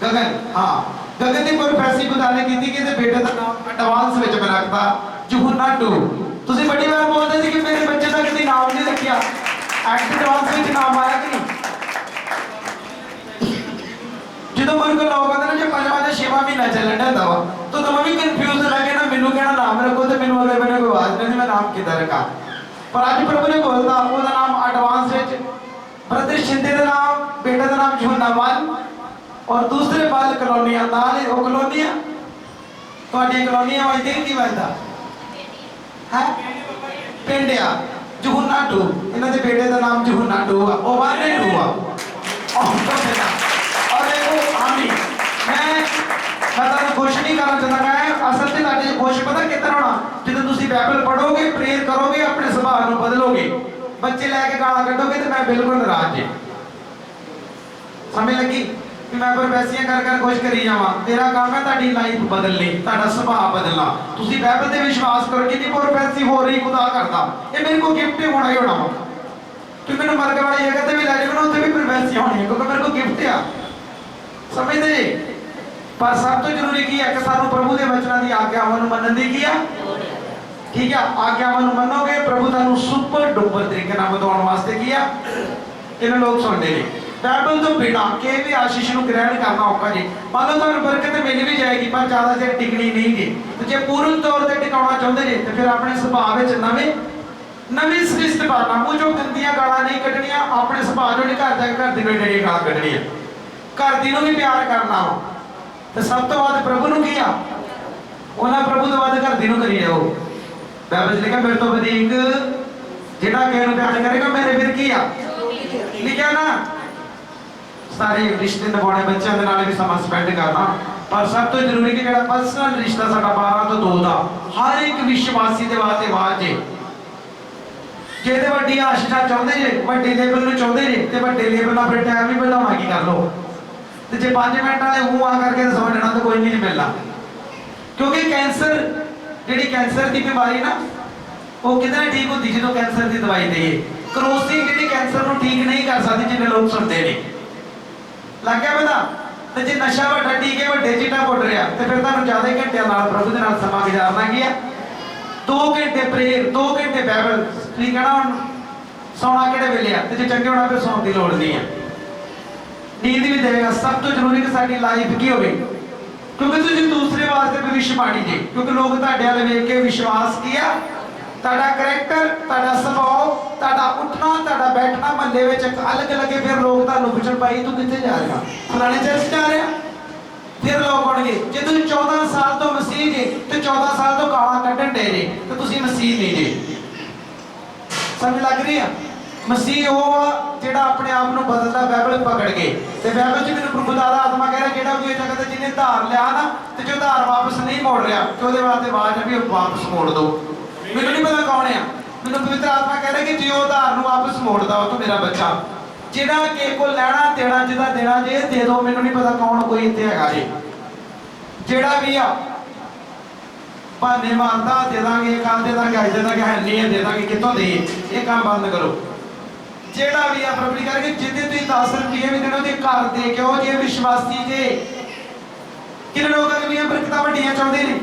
Speaker 1: ਗਗਨ ਹਾਂ ਗਗਨ ਦੀ ਪ੍ਰੋਫੈਸੀ ਬਤਾਲੇ ਕੀਤੀ ਕਿ ਇਹਦੇ ਬੇਟੇ ਦਾ ਨਾਮ ਐਡਵਾਂਸ ਵਿੱਚ ਮੈਂ ਰੱਖਤਾ ਯਹੂਨਾ 2 ਤੁਸੀਂ ਬੜੀ ਵਾਰ ਬੋਲਦੇ ਸੀ ਕਿ ਮੇਰੇ ਬੱਚੇ ਦਾ ਕਦੀ ਨਾਮ ਨਹੀਂ ਰੱਖਿਆ ਐਡਵਾਂਸ ਵਿੱਚ ਨਾਮ ਆਇਆ ਕਿ ਨਹੀਂ ਜਦੋਂ ਮੇਰੇ ਕੋਲ ਲੋਕ ਕਹਿੰਦੇ ਨੇ ਜੇ 5ਵਾਂ ਜਾਂ 6ਵਾਂ ਮਹੀਨਾ ਚੱਲਣ ਦਾ ਵਾ ਤਾਂ ਮੈਂ ਵੀ ਕਨਫਿਊਜ਼ ਲੱਗੇ ਨਾ ਮੈਨੂੰ ਕਿਹੜਾ ਨਾਮ ਰੱਖੋ ਤੇ ਮੈਨੂੰ ਅਗਲੇ ਬੰਨੇ ਕੋਈ ਆਵਾਜ਼ ਨਹੀਂ ਮੈਂ ਨਾਮ ਕਿੱਦਾਂ ਰੱਖਾਂ ਪਰ ਅੱਜ ਪ੍ਰਭੂ ਨੇ ਬੋਲਦਾ ਉਹਦਾ ਨਾਮ ਐਡਵਾਂਸ ਵਿੱਚ ਬ੍ਰਦਰ ਸ਼ਿੰਦੇ ਦਾ ਨਾਮ ਬੇਟੇ ਦਾ ਨਾਮ ਯਹੂਨਾ 1 और दूसरे बाल कॉलोनियां नाल वो कॉलोनियां ਤੁਹਾਡੀਆਂ ਕਲੋਨੀਆਂ ਵਜਦੇ ਨਹੀਂ ਵੱਜਦਾ ਹੈ ਪਿੰਡਿਆ ਯਹੂਨਾ 2 ਇਹਨਾਂ ਦੇ ਬੇਟੇ ਦਾ ਨਾਮ ਯਹੂਨਾ 2 ਆ ਉਹ 1 ਤੇ 2 ਆ और देखो आमी मैं ਤੁਹਾਨੂੰ ਖੁਸ਼ ਨਹੀਂ ਕਰਨਾ ਚਾਹੁੰਦਾ ਮੈਂ ਅਸਲ ਤੇ ਤੁਹਾਡੇ ਖੁਸ਼ ਪਤਾ ਕਿੱਦਾਂ ਹੋਣਾ ਜਦੋਂ ਤੁਸੀਂ ਬਾਈਬਲ ਪੜੋਗੇ ਪ੍ਰੇਅਰ ਕਰੋਗੇ ਆਪਣੇ ਸੁਭਾਅ ਨੂੰ ਬਦਲੋਗੇ ਬੱਚੇ ਲੈ ਕੇ ਗਾਲਾਂ ਕੱਢੋਗੇ ਤੇ ਮੈਂ ਬਿਲਕੁਲ ਨਾਰਾਜ਼ ਜੀ ਸਮਝ ਲੱਗੀ ਕਿ ਮੈਂ ਪ੍ਰੋਫੈਸੀਆਂ ਕਰ ਖੁਸ਼ ਕਰੀ ਜਾਵਾਂ ਮੇਰਾ ਕੰਮ ਹੈ ਤੁਹਾਡੀ ਲਾਈਫ ਬਦਲਣੀ ਤੁਹਾਡਾ ਸੁਭਾਅ ਬਦਲਣਾ ਤੁਸੀਂ ਬਾਈਬਲ ਤੇ ਵਿਸ਼ਵਾਸ ਕਰੋ ਜਿੰਨੀ ਪ੍ਰੋਫੈਸੀ ਹੋ ਰਹੀ ਖੁਦਾ ਕਰਦਾ ਇਹ ਮੇਰੇ ਕੋਲ ਗਿਫਟ ਹੋਣਾ ਹੀ ਹੋਣਾ ਵਾ ਕਿ ਮੈਨੂੰ ਮਰਗ ਵਾਲੀ ਜਗ੍ਹਾ ਤੇ ਵੀ ਲੈ ਜਾਣਾ ਉੱਥੇ ਵੀ ਪ੍ਰੋਫੈਸੀ ਹੋਣੀ ਹੈ ਕਿਉਂਕਿ ਮੇਰੇ ਕੋਲ ਗਿਫਟ ਆ ਸਮਝਦੇ ਜੀ ਪਰ ਸਭ ਤੋਂ ਜ਼ਰੂਰੀ ਕੀ ਹੈ ਕਿ ਸਾਨੂੰ ਪ੍ਰਭੂ ਦੇ ਵਚਨਾਂ ਦੀ ਆਗਿਆਵਾਂ ਨੂੰ ਮੰਨਣ ਦੀ ਕੀ ਆ ਠੀਕ ਆ ਆਗਿਆਵਾਂ ਨੂੰ ਮੰਨੋਗੇ ਪ੍ਰਭੂ ਤੁਹਾਨੂੰ ਸੁਪਰ ਡੁਪਰ ਤਰੀਕੇ ਨਾਲ ਬਤਾਉਣ ਵਾਸਤੇ ਕੀ ਆ ਕਿੰਨੇ ਲੋਕ ਸੁਣਦੇ ਨੇ ਬਾਈਬਲ ਤੋਂ ਬਿਨਾਂ ਕਿਸੇ ਵੀ ਆਸ਼ੀਸ਼ ਨੂੰ ਗ੍ਰਹਿਣ ਕਰਨਾ ਔਖਾ ਜੀ ਮੰਨ ਲਓ ਤੁਹਾਨੂੰ ਬਰਕਤ ਮਿਲ ਵੀ ਜਾਏਗੀ ਪਰ ਜ਼ਿਆਦਾ ਚਿਰ ਟਿਕਣੀ ਨਹੀਂ ਜੀ ਤੇ ਜੇ ਪੂਰਨ ਤੌਰ ਤੇ ਟਿਕਾਉਣਾ ਚਾਹੁੰਦੇ ਨੇ ਤੇ ਫਿਰ ਆਪਣੇ ਸੁਭਾਅ ਵਿੱਚ ਨਵੀਂ ਸ੍ਰਿਸ਼ਟ ਪਾਣਾ ਮੂੰਹੋਂ ਗੰਦੀਆਂ ਗਾਲਾਂ ਨਹੀਂ ਕੱਢਣੀਆਂ ਆਪਣੇ ਸੁਭਾਅ ਚੋਂ ਘਰ ਜਾ ਕੇ ਘਰ ਦੀ ਬੇਟੇ ਗਾਲਾਂ ਕੱਢਣੀਆਂ ਘਰ ਦੀ ਨੂੰ ਵੀ ਪਿਆਰ ਕਰਨਾ ਵਾ ਤੇ ਸਭ ਤੋਂ ਵੱਧ ਪ੍ਰਭੂ ਨੂੰ ਕੀ ਆ ਉਹਨਾਂ ਪ੍ਰਭੂ ਤੋਂ ਵੱਧ ਘਰ ਦੀ ਨੂੰ ਕਰੀ ਜਾਓ ਬਾਈਬਲ ਲਿਖਿਆ ਮੇਰੇ ਤੋਂ ਵਧੇਕ ਜਿਹੜਾ ਕਿਸੇ ਨੂੰ ਪਿਆਰ ਕਰੇਗਾ ਮੇਰੇ ਫਿਰ ਕੀ ਆ ਲਿਖਿਆ ਨਾ ਸਾਰੇ ਰਿਸ਼ਤੇ ਨਿਭਾਉਣੇ ਬੱਚਿਆਂ ਦੇ ਨਾਲ ਵੀ ਸਮਾਂ ਸਪੈਂਡ ਕਰਨਾ ਪਰ ਸਭ ਤੋਂ ਜ਼ਰੂਰੀ ਕਿ ਜਿਹੜਾ ਪਰਸਨਲ ਰਿਸ਼ਤਾ ਸਾਡਾ 12 ਤੋਂ 2 ਦਾ ਹਰ ਇੱਕ ਵਿਸ਼ਵਾਸੀ ਦੇ ਵਾਸਤੇ ਆਵਾਜ਼ ਹੈ ਜਿਹਦੇ ਵੱਡੀ ਆਸ਼ੀਸ਼ਾਂ ਚਾਹੁੰਦੇ ਜੇ ਵੱਡੇ ਲੈਵਲ ਨੂੰ ਚਾਹੁੰਦੇ ਜੇ ਤੇ ਵੱਡੇ ਲੈਵਲ ਨਾਲ ਫਿਰ ਟਾਈਮ ਵੀ ਵਧਾਉਣਾ ਕੀ ਕਰ ਲੋ ਤੇ ਜੇ 5 ਮਿੰਟ ਵਾਲੇ ਮੂੰਹ ਆ ਕਰਕੇ ਸਮਝਣਾ ਤਾਂ ਕੋਈ ਨਹੀਂ ਮਿਲਣਾ ਕਿਉਂਕਿ ਕੈਂਸਰ ਜਿਹੜੀ ਕੈਂਸਰ ਦੀ ਬਿਮਾਰੀ ਨਾ ਉਹ ਕਿਦਾਂ ਠੀਕ ਹੁੰਦੀ ਜਦੋਂ ਕੈਂਸਰ ਦੀ ਦਵਾਈ ਦੇਈਏ ਕਰੋਸਿਨ ਜਿਹੜੀ ਕੈਂਸਰ ਨੂੰ ਠੀਕ ਨਹੀਂ ਕਰ ਸਕਦੀ ਜਿੰਨੇ ਲੋਕ ਸੁਣਦੇ ਨੇ ਲੱਗ ਗਿਆ ਪਤਾ ਤੇ ਜੇ ਨਸ਼ਾ ਵੱਡਾ ਟੀਕੇ ਵੱਡੇ ਚਿੱਟਾ ਪੁੱਟ ਰਿਹਾ ਤੇ ਫਿਰ ਤੁਹਾਨੂੰ ਜ਼ਿਆਦਾ ਘੰਟਿਆਂ ਨਾਲ ਪ੍ਰਭੂ ਦੇ ਨਾਲ ਸਮਾਂ ਗੁਜ਼ਾਰਨਾ ਕੀ ਆ 2 ਘੰਟੇ ਪ੍ਰੇਅਰ 2 ਘੰਟੇ ਬਾਈਬਲ ਠੀਕ ਹੈ ਨਾ ਹੁਣ ਸੌਣਾ ਕਿਹੜੇ ਵੇਲੇ ਆ ਤੇ ਜੇ ਚੰਗੇ ਹੋਣਾ ਫਿਰ ਸੌਣ ਦੀ ਲੋੜ ਨਹੀਂ ਆ ਨੀਂਦ ਵੀ ਦੇਵੇਗਾ ਸਭ ਤੋਂ ਜ਼ਰੂਰੀ ਕਿ ਸਾਡੀ ਲਾਈਫ ਕੀ ਹੋਵੇ ਕਿਉਂਕਿ ਤੁਸੀਂ ਦੂਸਰੇ ਵਾਸਤੇ ਭਵਿੱਖਬਾਣੀ ਜੀ ਕਿਉਂਕਿ ਲੋਕ ਤੁਹਾਡੇ ਵੱਲ ਵੇਖ ਕੇ ਵਿਸ਼ਵਾਸ ਕੀ ਆ ਤੁਹਾਡਾ ਕਰੈਕਟਰ ਤੁਹਾਡਾ ਸੁਭਾਅ ਤੁਹਾਡਾ ਉੱਠਣਾ ਤੁਹਾਡਾ ਬੈਠਣਾ ਮਹੱਲੇ ਵਿੱਚ ਅਲੱਗ ਲੱਗੇ ਫਿਰ ਲੋਕ ਤੁਹਾਨੂੰ ਪੁੱਛਣ ਭਾਈ ਤੂੰ ਕਿੱਥੇ ਜਾ ਰਿਹਾ ਫਲਾਣੇ ਚਰਚ ਜਾ ਰਿਹਾ ਫਿਰ ਲੋਕ ਆਉਣਗੇ ਜੇ ਤੁਸੀਂ 14 ਸਾਲ ਤੋਂ ਮਸੀਹ ਜੇ ਤੇ 14 ਸਾਲ ਤੋਂ ਗਾਲਾਂ ਕੱਢਣ ਦੇ ਜੇ ਤੇ ਤੁਸੀਂ ਮਸੀਹ ਨਹੀਂ ਜੇ ਸਮਝ ਲੱਗ ਰਹੀ ਆ ਮਸੀਹ ਉਹ ਆ ਜਿਹੜਾ ਆਪਣੇ ਆਪ ਨੂੰ ਬਦਲਦਾ ਬਾਈਬਲ ਪਕੜ ਕੇ ਤੇ ਬਾਈਬਲ 'ਚ ਮੈਨੂੰ ਪ੍ਰਭੂ ਦਾ ਆਤਮਾ ਕਹਿ ਰਿਹਾ ਜਿਹੜਾ ਕੋਈ ਜਗਤ ਤੇ ਜਿਹਨੇ ਧਾਰ ਲਿਆ ਨਾ ਤੇ ਜੋ ਧਾਰ ਵਾਪਸ ਨਹੀਂ ਮੋੜ ਰਿਹਾ ਤੇ ਉਹਦੇ ਵਾਸਤੇ ਆਵਾਜ਼ ਹੈ ਵੀ ਉਹ ਵਾਪਸ ਮੋੜ ਦੋ ਮੈਨੂੰ ਨਹੀਂ ਪਤਾ ਕੌਣ ਆ ਮੈਨੂੰ ਪਵਿੱਤਰ ਆਤਮਾ ਕਹਿ ਰਿਹਾ ਕਿ ਜੇ ਉਹ ਧਾਰ ਨੂੰ ਵਾਪਸ ਮੋੜਦਾ ਉਹ ਤਾਂ ਮੇਰਾ ਬੱਚਾ ਜਿਹੜਾ ਕਿਸੇ ਕੋਲ ਲੈਣਾ ਦੇਣਾ ਜਿਹਦਾ ਦੇਣਾ ਜੇ ਦੇ ਦੋ ਮੈਨੂੰ ਨਹੀਂ ਪਤਾ ਕੌਣ ਕੋਈ ਇੱਥੇ ਹੈਗਾ ਜੀ ਜਿਹੜਾ ਵੀ ਆ ਭਾਨੇ ਮਾਰਦਾ ਦੇ ਦਾਂਗੇ ਕੱਲ ਦੇ ਦਾਂਗੇ ਅੱਜ ਦੇ ਦਾਂਗੇ ਹੈ ਨਹੀਂ ਦੇ ਦਾਂਗੇ ਕਿੱਥੋਂ ਦੇਈਏ ਇਹ ਕੰਮ ਬੰਦ ਕਰੋ ਜਿਹੜਾ ਵੀ ਆ ਪ੍ਰਭੂ ਕਰਕੇ ਜਿੱਦੇ ਤੁਸੀਂ 10 ਰੁਪਏ ਵੀ ਦੇਣੋ ਤੇ ਘਰ ਦੇ ਕੇ ਉਹ ਜੇ ਵਿਸ਼ਵਾਸੀ ਜੇ ਕਿੰਨੇ ਲੋਕਾਂ ਦੀਆਂ ਬਰਕਤਾਂ ਵੱਡੀਆਂ ਚਾਹੁੰਦੇ ਨੇ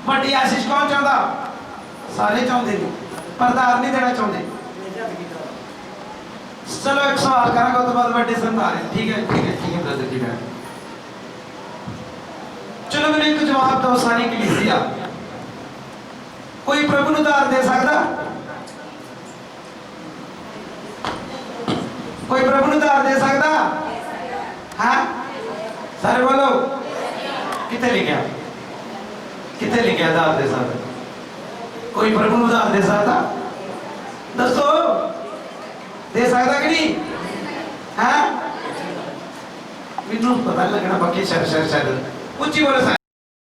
Speaker 1: ਵੱਡੀ ਆਸ਼ੀਸ਼ ਕੌਣ ਚਾਹੁੰਦਾ ਸਾਰੇ ਚਾਹੁੰਦੇ ਨੇ ਪਰ ਧਾਰ ਨਹੀਂ ਦੇਣਾ ਚਾਹੁੰਦੇ ਚਲੋ ਇੱਕ ਸਵਾਲ ਕਰਾਂਗਾ ਉਸ ਤੋਂ ਬਾਅਦ ਵੱਡੇ ਸੰਤਾਨ ਠੀਕ ਹੈ ਬ੍ਰਦਰ ਜੀ ਮੈਂ ਚਲੋ ਮੈਨੂੰ ਇੱਕ ਜਵਾਬ ਦਿਓ ਸਾਰੀ ਕਲੀਸਿਆ ਕੋਈ ਪ੍ਰਭੂ ਨੂੰ ਧਾਰ ਦੇ ਸਕਦਾ ਕੋਈ ਪ੍ਰਭੂ ਨੂੰ ਧਾਰ ਦੇ ਸਕਦਾ ਹਾਂ ਸਾਰੇ ਬੋਲੋ ਕਿੱਥੇ ਲਿਖਿਆ ਧਾਰ ਦੇ ਸਕਦਾ ਕੋਈ ਪ੍ਰਭੂ ਨੂੰ ਧਾਰ ਦੇ ਸਕਦਾ ਦੱਸੋ ਦੇ ਸਕਦਾ ਕਿ ਨਹੀਂ ਹਾਂ ਮੈਨੂੰ ਪਤਾ ਲੱਗਣਾ ਬਾਕੀ ਸ਼ਰ ਉੱਚੀ ਬੋਲੋ